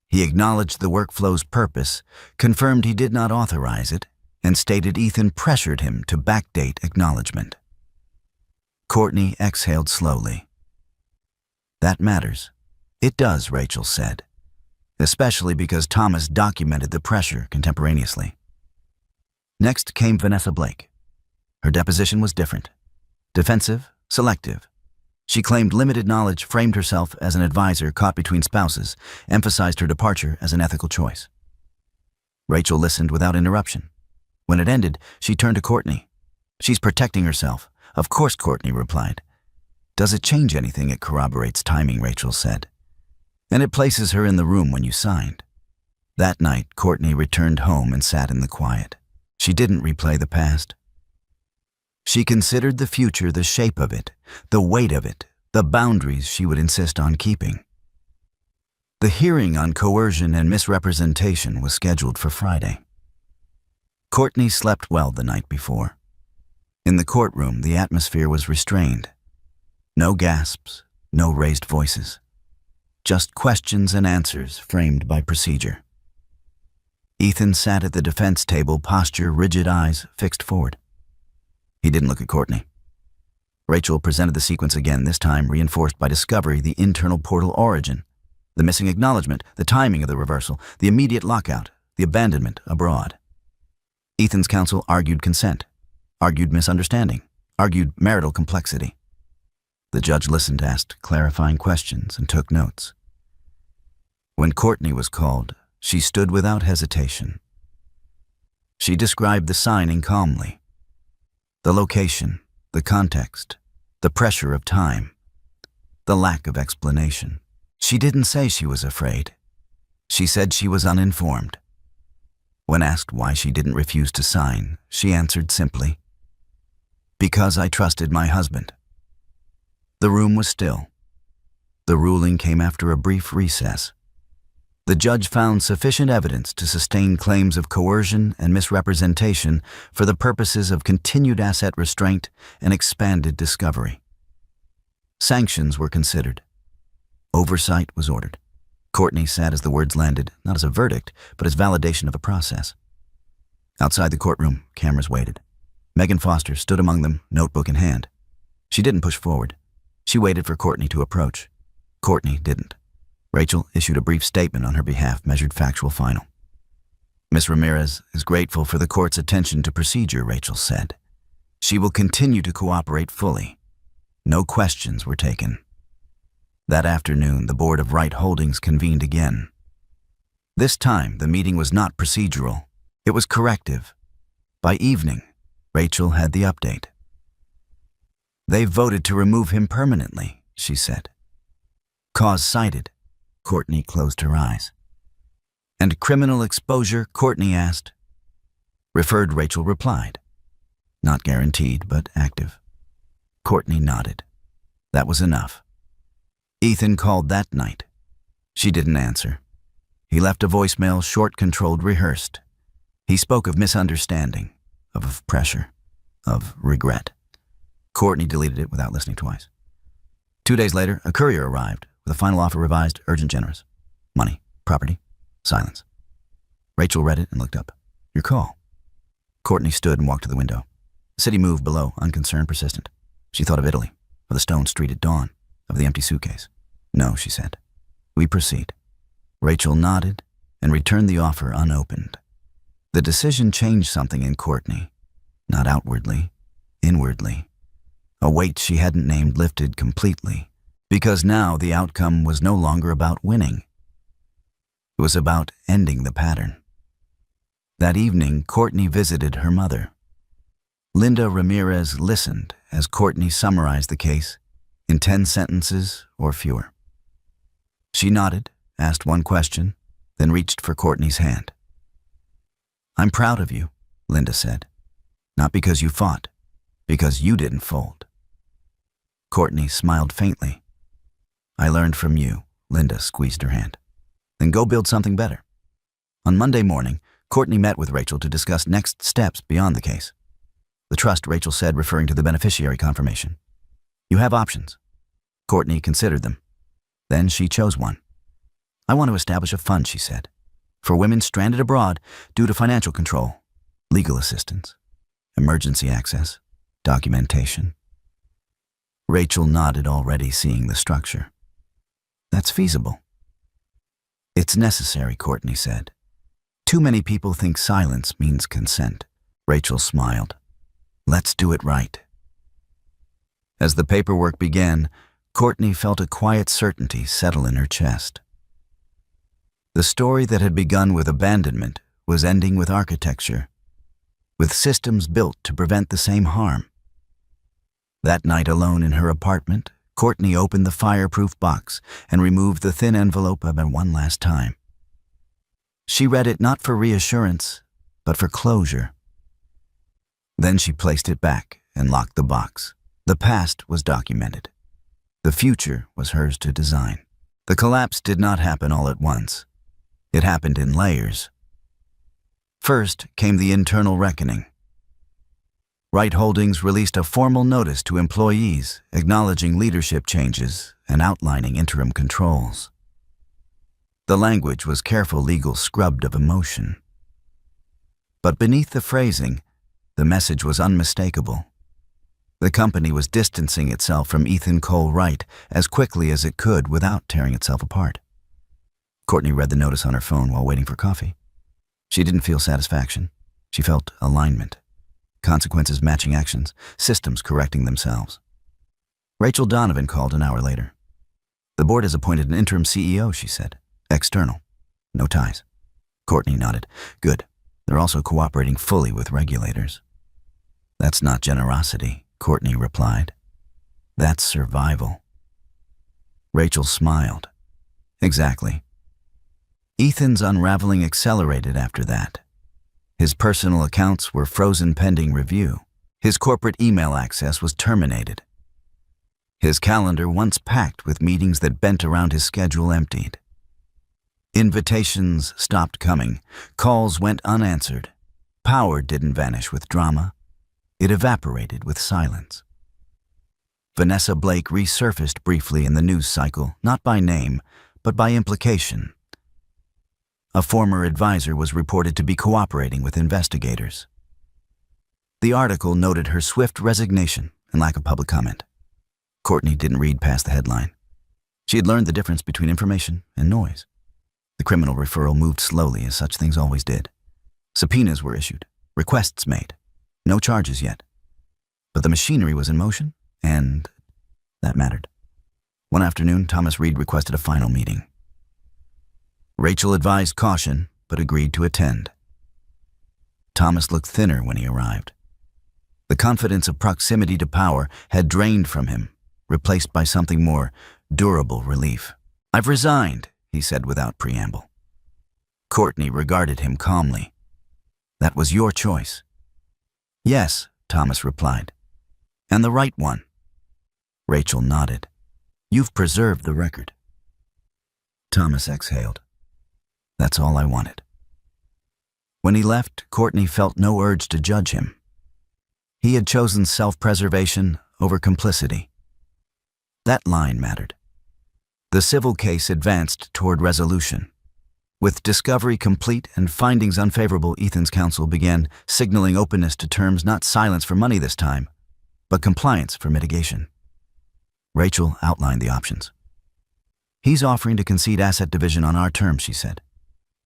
He acknowledged the workflow's purpose, confirmed he did not authorize it, and stated Ethan pressured him to backdate acknowledgement. Courtney exhaled slowly. That matters. It does, Rachel said, especially because Thomas documented the pressure contemporaneously. Next came Vanessa Blake. Her deposition was different. Defensive, selective. She claimed limited knowledge, framed herself as an advisor caught between spouses, emphasized her departure as an ethical choice. Rachel listened without interruption. When it ended, she turned to Courtney. She's protecting herself. Of course, Courtney replied. Does it change anything? It corroborates timing, Rachel said. And it places her in the room when you signed. That night, Courtney returned home and sat in the quiet. She didn't replay the past. She considered the future, the shape of it, the weight of it, the boundaries she would insist on keeping. The hearing on coercion and misrepresentation was scheduled for Friday. Courtney slept well the night before. In the courtroom, the atmosphere was restrained. No gasps, no raised voices. Just questions and answers framed by procedure. Ethan sat at the defense table, posture, rigid eyes fixed forward. He didn't look at Courtney. Rachel presented the sequence again, this time reinforced by discovery, the internal portal origin, the missing acknowledgement, the timing of the reversal, the immediate lockout, the abandonment abroad. Ethan's counsel argued consent, argued misunderstanding, argued marital complexity. The judge listened, asked clarifying questions, and took notes. When Courtney was called, she stood without hesitation. She described the signing calmly. The location, the context, the pressure of time, the lack of explanation. She didn't say she was afraid. She said she was uninformed. When asked why she didn't refuse to sign, she answered simply, "Because I trusted my husband." The room was still. The ruling came after a brief recess. The judge found sufficient evidence to sustain claims of coercion and misrepresentation for the purposes of continued asset restraint and expanded discovery. Sanctions were considered. Oversight was ordered. Courtney sat as the words landed, not as a verdict, but as validation of a process. Outside the courtroom, cameras waited. Megan Foster stood among them, notebook in hand. She didn't push forward. She waited for Courtney to approach. Courtney didn't. Rachel issued a brief statement on her behalf, measured factual final. Ms. Ramirez is grateful for the court's attention to procedure, Rachel said. She will continue to cooperate fully. No questions were taken. That afternoon, the Board of Right Holdings convened again. This time, the meeting was not procedural. It was corrective. By evening, Rachel had the update. They voted to remove him permanently, she said. Cause cited. Courtney closed her eyes. And criminal exposure, Courtney asked. Referred, Rachel replied. Not guaranteed, but active. Courtney nodded. That was enough. Ethan called that night. She didn't answer. He left a voicemail, short, controlled, rehearsed. He spoke of misunderstanding, of pressure, of regret. Courtney deleted it without listening twice. 2 days later, a courier arrived with a final offer revised, urgent, generous. Money, property, silence. Rachel read it and looked up. Your call. Courtney stood and walked to the window. The city moved below, unconcerned, persistent. She thought of Italy, of the stone street at dawn, of the empty suitcase. No, she said. We proceed. Rachel nodded and returned the offer unopened. The decision changed something in Courtney, not outwardly, inwardly. A weight she hadn't named lifted completely, because now the outcome was no longer about winning. It was about ending the pattern. That evening, Courtney visited her mother. Linda Ramirez listened as Courtney summarized the case in 10 sentences or fewer. She nodded, asked one question, then reached for Courtney's hand. "I'm proud of you," Linda said. "Not because you fought, because you didn't fold." Courtney smiled faintly. "I learned from you," Linda squeezed her hand. "Then go build something better." On Monday morning, Courtney met with Rachel to discuss next steps beyond the case. "The trust," Rachel said, referring to the beneficiary confirmation. "You have options." Courtney considered them. Then she chose one. "I want to establish a fund," she said, "for women stranded abroad due to financial control, legal assistance, emergency access, documentation." Rachel nodded, already seeing the structure. "That's feasible." "It's necessary," Courtney said. "Too many people think silence means consent." Rachel smiled. "Let's do it right." As the paperwork began, Courtney felt a quiet certainty settle in her chest. The story that had begun with abandonment was ending with architecture, with systems built to prevent the same harm. That night, alone in her apartment, Courtney opened the fireproof box and removed the thin envelope about one last time. She read it not for reassurance, but for closure. Then she placed it back and locked the box. The past was documented. The future was hers to design. The collapse did not happen all at once. It happened in layers. First came the internal reckoning. Wright Holdings released a formal notice to employees acknowledging leadership changes and outlining interim controls. The language was careful legal scrubbed of emotion. But beneath the phrasing, the message was unmistakable. The company was distancing itself from Ethan Cole Wright as quickly as it could without tearing itself apart. Courtney read the notice on her phone while waiting for coffee. She didn't feel satisfaction. She felt alignment. Consequences matching actions, systems correcting themselves. Rachel Donovan called an hour later. "The board has appointed an interim CEO," she said. "External. No ties." Courtney nodded. "Good. They're also cooperating fully with regulators." "That's not generosity," Courtney replied. "That's survival." Rachel smiled. "Exactly." Ethan's unraveling accelerated after that. His personal accounts were frozen pending review. His corporate email access was terminated. His calendar, once packed with meetings that bent around his schedule, emptied. Invitations stopped coming. Calls went unanswered. Power didn't vanish with drama. It evaporated with silence. Vanessa Blake resurfaced briefly in the news cycle, not by name, but by implication. A former advisor was reported to be cooperating with investigators. The article noted her swift resignation and lack of public comment. Courtney didn't read past the headline. She had learned the difference between information and noise. The criminal referral moved slowly, as such things always did. Subpoenas were issued, requests made. No charges yet. But the machinery was in motion, and that mattered. One afternoon, Thomas Reed requested a final meeting. Rachel advised caution, but agreed to attend. Thomas looked thinner when he arrived. The confidence of proximity to power had drained from him, replaced by something more durable relief. "I've resigned," he said without preamble. Courtney regarded him calmly. "That was your choice." "Yes," Thomas replied. "And the right one." Rachel nodded. "You've preserved the record." Thomas exhaled. "That's all I wanted." When he left, Courtney felt no urge to judge him. He had chosen self-preservation over complicity. That line mattered. The civil case advanced toward resolution. With discovery complete and findings unfavorable, Ethan's counsel began signaling openness to terms, not silence for money this time, but compliance for mitigation. Rachel outlined the options. "He's offering to concede asset division on our terms," she said.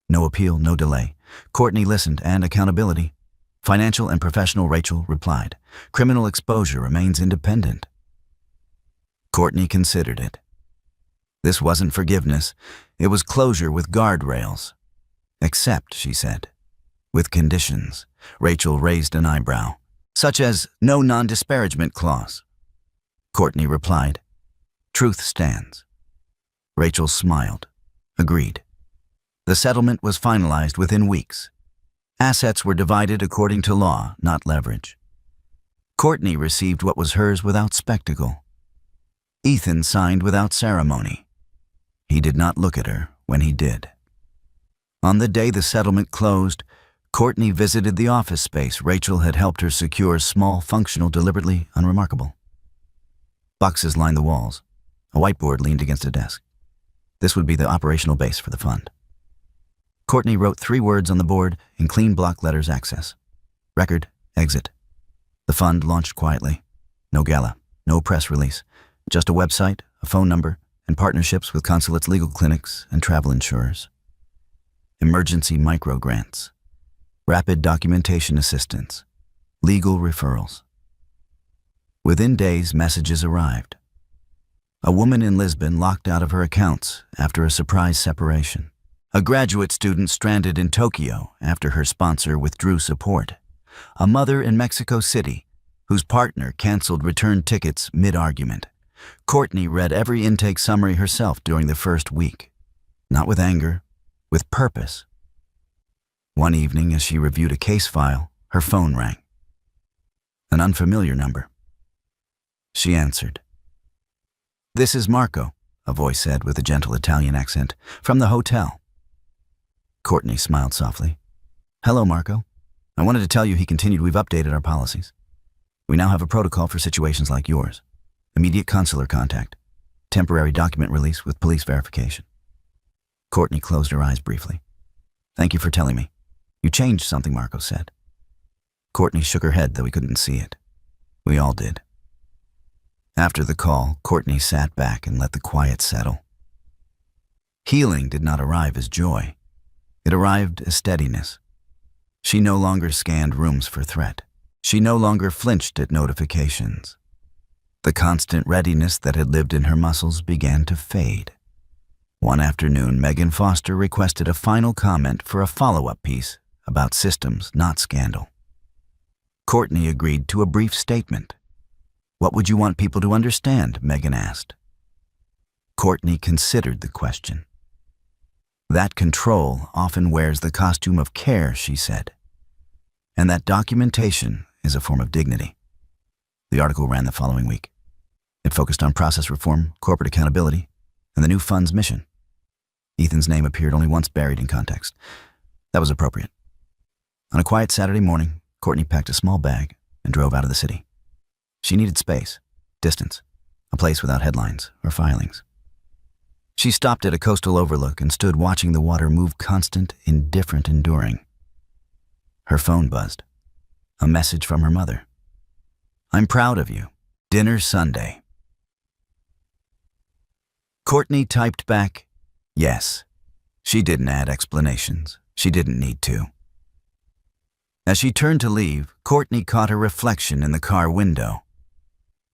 No appeal, no delay. Courtney listened, and accountability. Financial and professional, Rachel replied. Criminal exposure remains independent. Courtney considered it. This wasn't forgiveness. It was closure with guardrails. Except, she said, with conditions. Rachel raised an eyebrow. Such as no non-disparagement clause. Courtney replied, "Truth stands." Rachel smiled. Agreed. The settlement was finalized within weeks. Assets were divided according to law, not leverage. Courtney received what was hers without spectacle. Ethan signed without ceremony. He did not look at her when he did. On the day the settlement closed, Courtney visited the office space Rachel had helped her secure, small, functional, deliberately unremarkable. Boxes lined the walls. A whiteboard leaned against a desk. This would be the operational base for the fund. Courtney wrote 3 words on the board in clean block letters: Access. Record, exit. The fund launched quietly. No gala, no press release. Just a website, a phone number, and partnerships with consulates, legal clinics, and travel insurers. Emergency micro-grants. Rapid documentation assistance. Legal referrals. Within days, messages arrived. A woman in Lisbon locked out of her accounts after a surprise separation. A graduate student stranded in Tokyo after her sponsor withdrew support. A mother in Mexico City whose partner canceled return tickets mid-argument. Courtney read every intake summary herself during the first week. Not with anger, with purpose. One evening, as she reviewed a case file, her phone rang. An unfamiliar number. She answered. "This is Marco," a voice said with a gentle Italian accent, "from the hotel." Courtney smiled softly. "Hello, Marco. I wanted to tell you," he continued, "we've updated our policies. We now have a protocol for situations like yours. Immediate consular contact. Temporary document release with police verification." Courtney closed her eyes briefly. "Thank you for telling me. You changed something," Marco said. Courtney shook her head, though he couldn't see it. We all did. After the call, Courtney sat back and let the quiet settle. Healing did not arrive as joy. It arrived as steadiness. She no longer scanned rooms for threat. She no longer flinched at notifications. The constant readiness that had lived in her muscles began to fade. One afternoon, Megan Foster requested a final comment for a follow-up piece about systems, not scandal. Courtney agreed to a brief statement. "What would you want people to understand?" Megan asked. Courtney considered the question. "That control often wears the costume of care," she said, "and that documentation is a form of dignity." The article ran the following week. It focused on process reform, corporate accountability, and the new fund's mission. Ethan's name appeared only once, buried in context. That was appropriate. On a quiet Saturday morning, Courtney packed a small bag and drove out of the city. She needed space, distance, a place without headlines or filings. She stopped at a coastal overlook and stood watching the water move, constant, indifferent, enduring. Her phone buzzed. A message from her mother. "I'm proud of you. Dinner Sunday." Courtney typed back, "Yes." She didn't add explanations. She didn't need to. As she turned to leave, Courtney caught her reflection in the car window.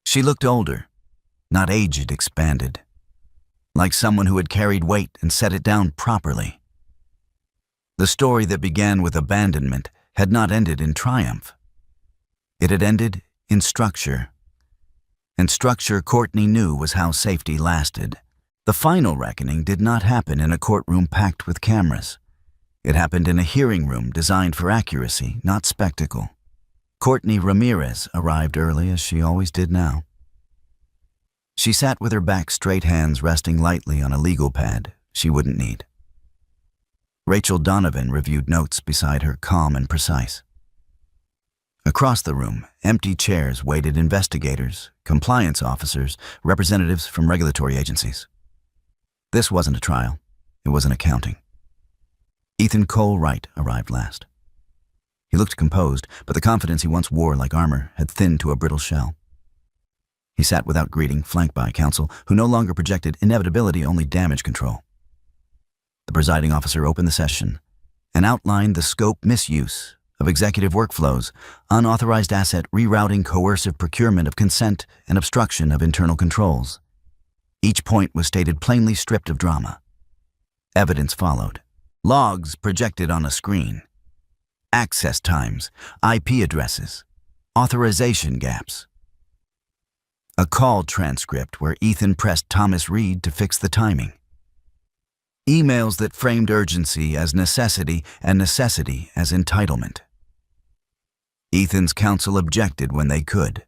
She looked older, not aged, expanded, like someone who had carried weight and set it down properly. The story that began with abandonment had not ended in triumph. It had ended in structure. And structure, Courtney knew, was how safety lasted. The final reckoning did not happen in a courtroom packed with cameras. It happened in a hearing room designed for accuracy, not spectacle. Courtney Ramirez arrived early, as she always did now. She sat with her back straight, hands resting lightly on a legal pad she wouldn't need. Rachel Donovan reviewed notes beside her, calm and precise. Across the room, empty chairs waited investigators, compliance officers, representatives from regulatory agencies. This wasn't a trial. It was an accounting. Ethan Cole Wright arrived last. He looked composed, but the confidence he once wore like armor had thinned to a brittle shell. He sat without greeting, flanked by counsel who no longer projected inevitability, only damage control. The presiding officer opened the session and outlined the scope misuse of executive workflows, unauthorized asset rerouting, coercive procurement of consent, and obstruction of internal controls. Each point was stated plainly, stripped of drama. Evidence followed. Logs projected on a screen. Access times, IP addresses, authorization gaps. A call transcript where Ethan pressed Thomas Reed to fix the timing. Emails that framed urgency as necessity and necessity as entitlement. Ethan's counsel objected when they could.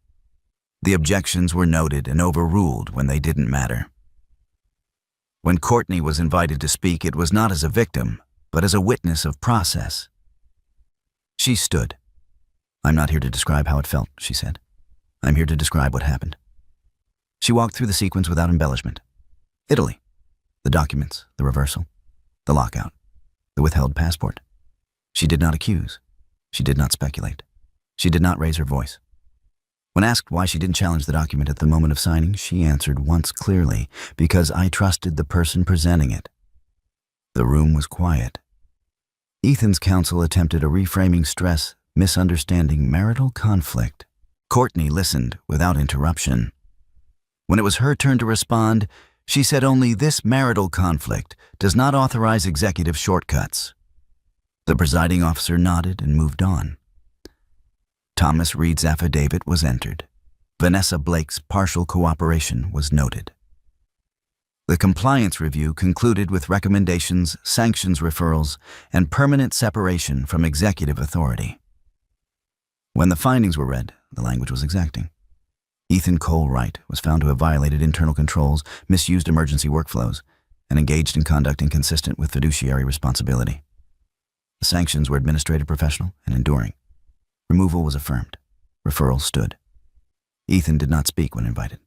The objections were noted and overruled when they didn't matter. When Courtney was invited to speak, it was not as a victim, but as a witness of process. She stood. "I'm not here to describe how it felt," she said. "I'm here to describe what happened." She walked through the sequence without embellishment. Italy. The documents, the reversal, the lockout, the withheld passport. She did not accuse. She did not speculate. She did not raise her voice. When asked why she didn't challenge the document at the moment of signing, she answered once clearly, "Because I trusted the person presenting it." The room was quiet. Ethan's counsel attempted a reframing stress, misunderstanding, marital conflict. Courtney listened without interruption. When it was her turn to respond, she said only, "This marital conflict does not authorize executive shortcuts." The presiding officer nodded and moved on. Thomas Reed's affidavit was entered. Vanessa Blake's partial cooperation was noted. The compliance review concluded with recommendations, sanctions referrals, and permanent separation from executive authority. When the findings were read, the language was exacting. Ethan Cole Wright was found to have violated internal controls, misused emergency workflows, and engaged in conduct inconsistent with fiduciary responsibility. The sanctions were administrative, professional, and enduring. Removal was affirmed. Referral stood. Ethan did not speak when invited.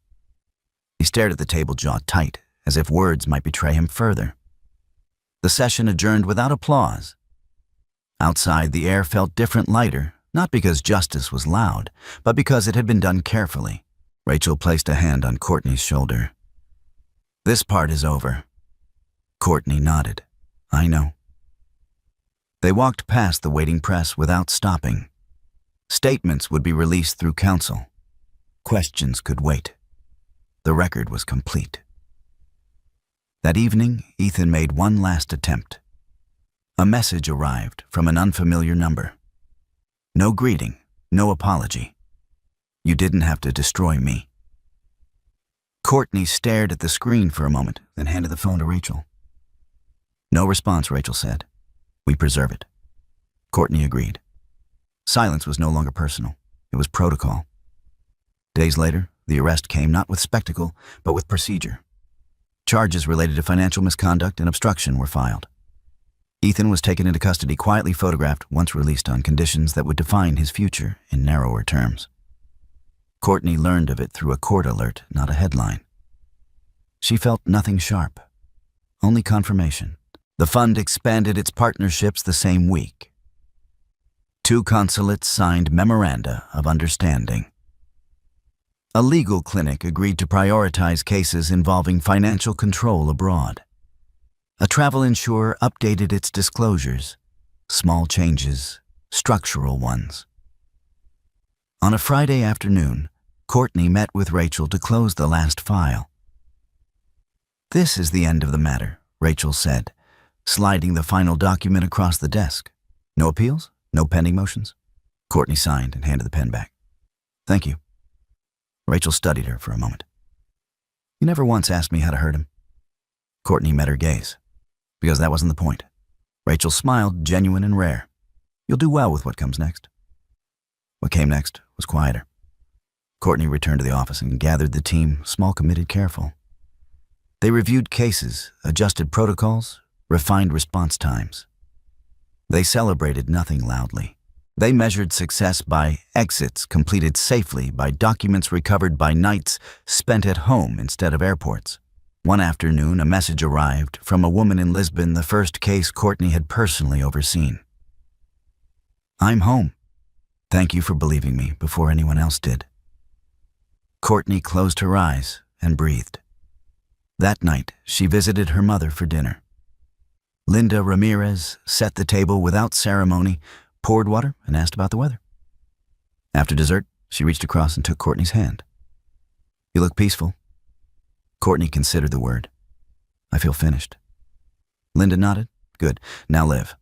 He stared at the table, jaw tight, as if words might betray him further. The session adjourned without applause. Outside, the air felt different, lighter, not because justice was loud, but because it had been done carefully. Rachel placed a hand on Courtney's shoulder. "This part is over." Courtney nodded. "I know." They walked past the waiting press without stopping. Statements would be released through counsel. Questions could wait. The record was complete. That evening, Ethan made one last attempt. A message arrived from an unfamiliar number. No greeting, no apology. "You didn't have to destroy me." Courtney stared at the screen for a moment, then handed the phone to Rachel. "No response," Rachel said. "We preserve it." Courtney agreed. Silence was no longer personal. It was protocol. Days later, the arrest came not with spectacle, but with procedure. Charges related to financial misconduct and obstruction were filed. Ethan was taken into custody, quietly photographed, once released on conditions that would define his future in narrower terms. Courtney learned of it through a court alert, not a headline. She felt nothing sharp, only confirmation. The fund expanded its partnerships the same week. 2 consulates signed memoranda of understanding. A legal clinic agreed to prioritize cases involving financial control abroad. A travel insurer updated its disclosures. Small changes, structural ones. On a Friday afternoon, Courtney met with Rachel to close the last file. "This is the end of the matter," Rachel said, sliding the final document across the desk. "No appeals? No pending motions?" Courtney signed and handed the pen back. "Thank you." Rachel studied her for a moment. "You never once asked me how to hurt him." Courtney met her gaze. "Because that wasn't the point." Rachel smiled, genuine and rare. "You'll do well with what comes next." What came next was quieter. Courtney returned to the office and gathered the team, small, committed, careful. They reviewed cases, adjusted protocols, refined response times. They celebrated nothing loudly. They measured success by exits completed safely, by documents recovered by nights spent at home instead of airports. One afternoon, a message arrived from a woman in Lisbon, the first case Courtney had personally overseen. "I'm home. Thank you for believing me before anyone else did." Courtney closed her eyes and breathed. That night, she visited her mother for dinner. Linda Ramirez set the table without ceremony, poured water, and asked about the weather. After dessert, she reached across and took Courtney's hand. "You look peaceful." Courtney considered the word. I feel finished. Linda nodded. Good. Now live.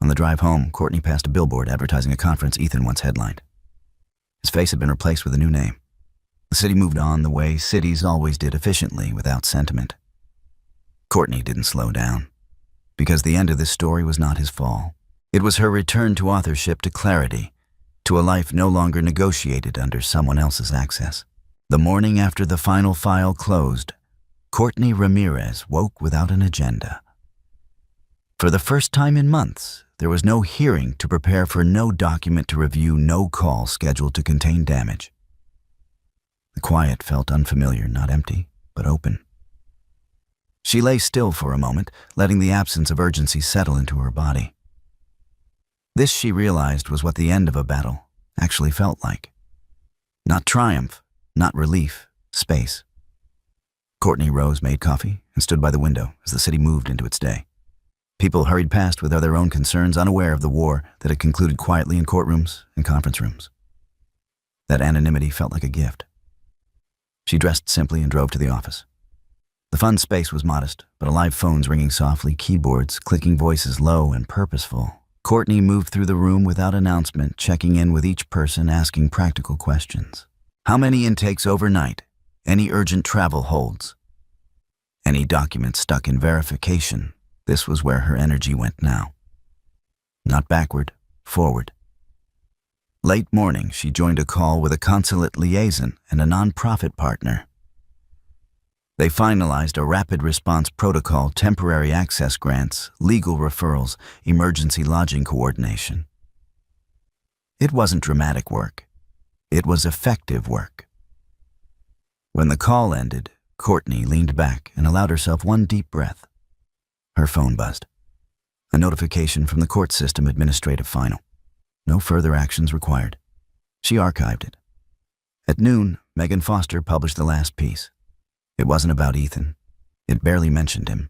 On the drive home, Courtney passed a billboard advertising a conference Ethan once headlined. His face had been replaced with a new name. The city moved on the way cities always did, efficiently, without sentiment. Courtney didn't slow down, because the end of this story was not his fall. It was her return to authorship, to clarity, to a life no longer negotiated under someone else's access. The morning after the final file closed, Courtney Ramirez woke without an agenda. For the first time in months, there was no hearing to prepare for, no document to review, no call scheduled to contain damage. The quiet felt unfamiliar, not empty, but open. She lay still for a moment, letting the absence of urgency settle into her body. This, she realized, was what the end of a battle actually felt like. Not triumph, not relief, space. Courtney rose, made coffee, and stood by the window as the city moved into its day. People hurried past with their own concerns, unaware of the war that had concluded quietly in courtrooms and conference rooms. That anonymity felt like a gift. She dressed simply and drove to the office. The fun space was modest, but alive phones ringing softly, keyboards, clicking voices low and purposeful. Courtney moved through the room without announcement, checking in with each person, asking practical questions. How many intakes overnight? Any urgent travel holds? Any documents stuck in verification? This was where her energy went now. Not backward, forward. Late morning, she joined a call with a consulate liaison and a nonprofit partner. They finalized a rapid response protocol, temporary access grants, legal referrals, emergency lodging coordination. It wasn't dramatic work. It was effective work. When the call ended, Courtney leaned back and allowed herself one deep breath. Her phone buzzed. A notification from the court system, administrative final. No further actions required. She archived it. At noon, Megan Foster published the last piece. It wasn't about Ethan. It barely mentioned him.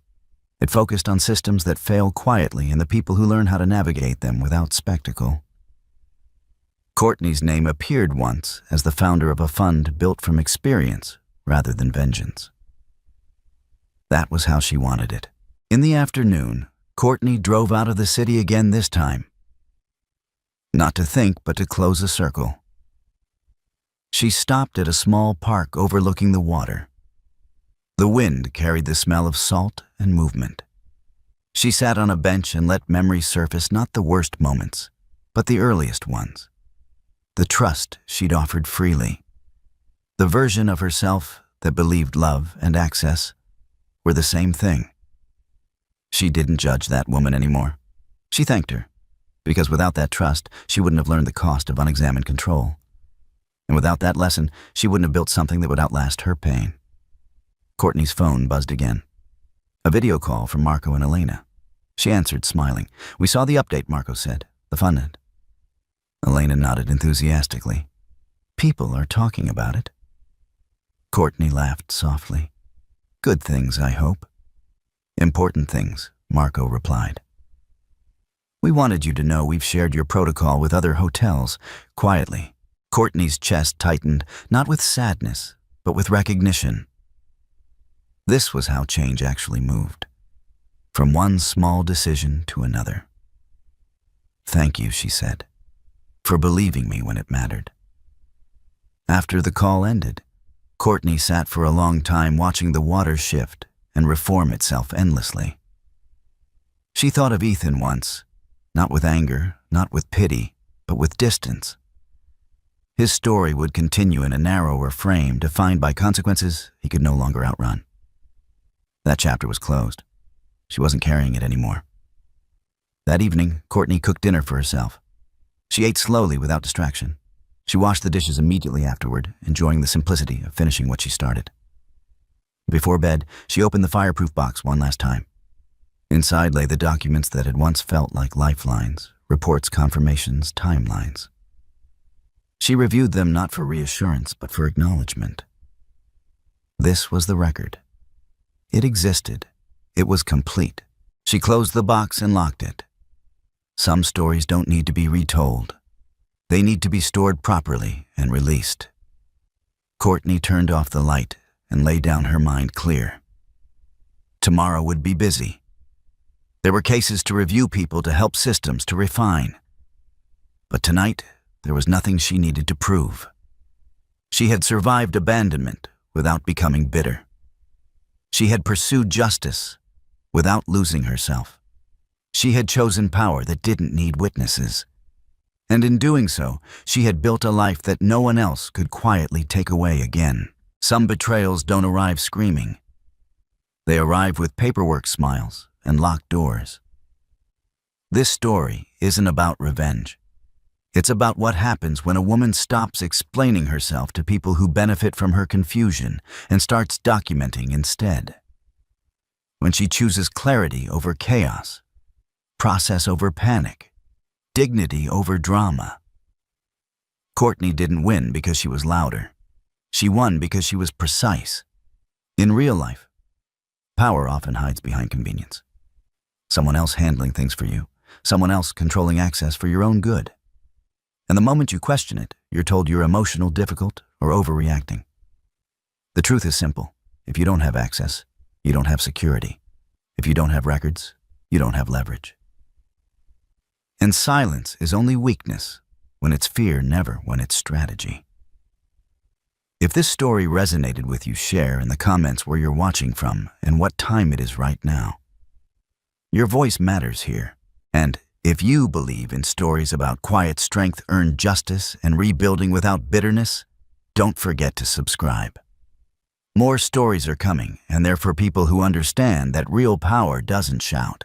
It focused on systems that fail quietly and the people who learn how to navigate them without spectacle. Courtney's name appeared once as the founder of a fund built from experience rather than vengeance. That was how she wanted it. In the afternoon, Courtney drove out of the city again this time. Not to think, but to close a circle. She stopped at a small park overlooking the water. The wind carried the smell of salt and movement. She sat on a bench and let memory surface, not the worst moments, but the earliest ones. The trust she'd offered freely. The version of herself that believed love and access were the same thing. She didn't judge that woman anymore. She thanked her, because without that trust, she wouldn't have learned the cost of unexamined control. And without that lesson, she wouldn't have built something that would outlast her pain. Courtney's phone buzzed again. A video call from Marco and Elena. She answered, smiling. "We saw the update," Marco said. "The fun end." Elena nodded enthusiastically. "People are talking about it." Courtney laughed softly. "Good things, I hope." "Important things," Marco replied. "We wanted you to know we've shared your protocol with other hotels." Quietly, Courtney's chest tightened, not with sadness, but with recognition. This was how change actually moved. From one small decision to another. "Thank you," she said, "for believing me when it mattered." After the call ended, Courtney sat for a long time watching the water shift and reform itself endlessly. She thought of Ethan once, not with anger, not with pity, but with distance. His story would continue in a narrower frame, defined by consequences he could no longer outrun. That chapter was closed. She wasn't carrying it anymore. That evening, Courtney cooked dinner for herself. She ate slowly without distraction. She washed the dishes immediately afterward, enjoying the simplicity of finishing what she started. Before bed, she opened the fireproof box one last time. Inside lay the documents that had once felt like lifelines, reports, confirmations, timelines. She reviewed them not for reassurance, but for acknowledgement. This was the record. It existed. It was complete. She closed the box and locked it. Some stories don't need to be retold. They need to be stored properly and released. Courtney turned off the light and lay down her mind clear. Tomorrow would be busy. There were cases to review, people to help, systems to refine. But tonight, there was nothing she needed to prove. She had survived abandonment without becoming bitter. She had pursued justice without losing herself. She had chosen power that didn't need witnesses. And in doing so, she had built a life that no one else could quietly take away again. Some betrayals don't arrive screaming. They arrive with paperwork smiles and locked doors. This story isn't about revenge. It's about what happens when a woman stops explaining herself to people who benefit from her confusion and starts documenting instead. When she chooses clarity over chaos, process over panic, dignity over drama. Courtney didn't win because she was louder. She won because she was precise. In real life, power often hides behind convenience. Someone else handling things for you, someone else controlling access for your own good. And the moment you question it, you're told you're emotional, difficult, or overreacting. The truth is simple. If you don't have access, you don't have security. If you don't have records, you don't have leverage. And silence is only weakness when it's fear, never when it's strategy. If this story resonated with you, share in the comments where you're watching from and what time it is right now. Your voice matters here. And if you believe in stories about quiet strength, earned justice, and rebuilding without bitterness, don't forget to subscribe. More stories are coming, and they're for people who understand that real power doesn't shout.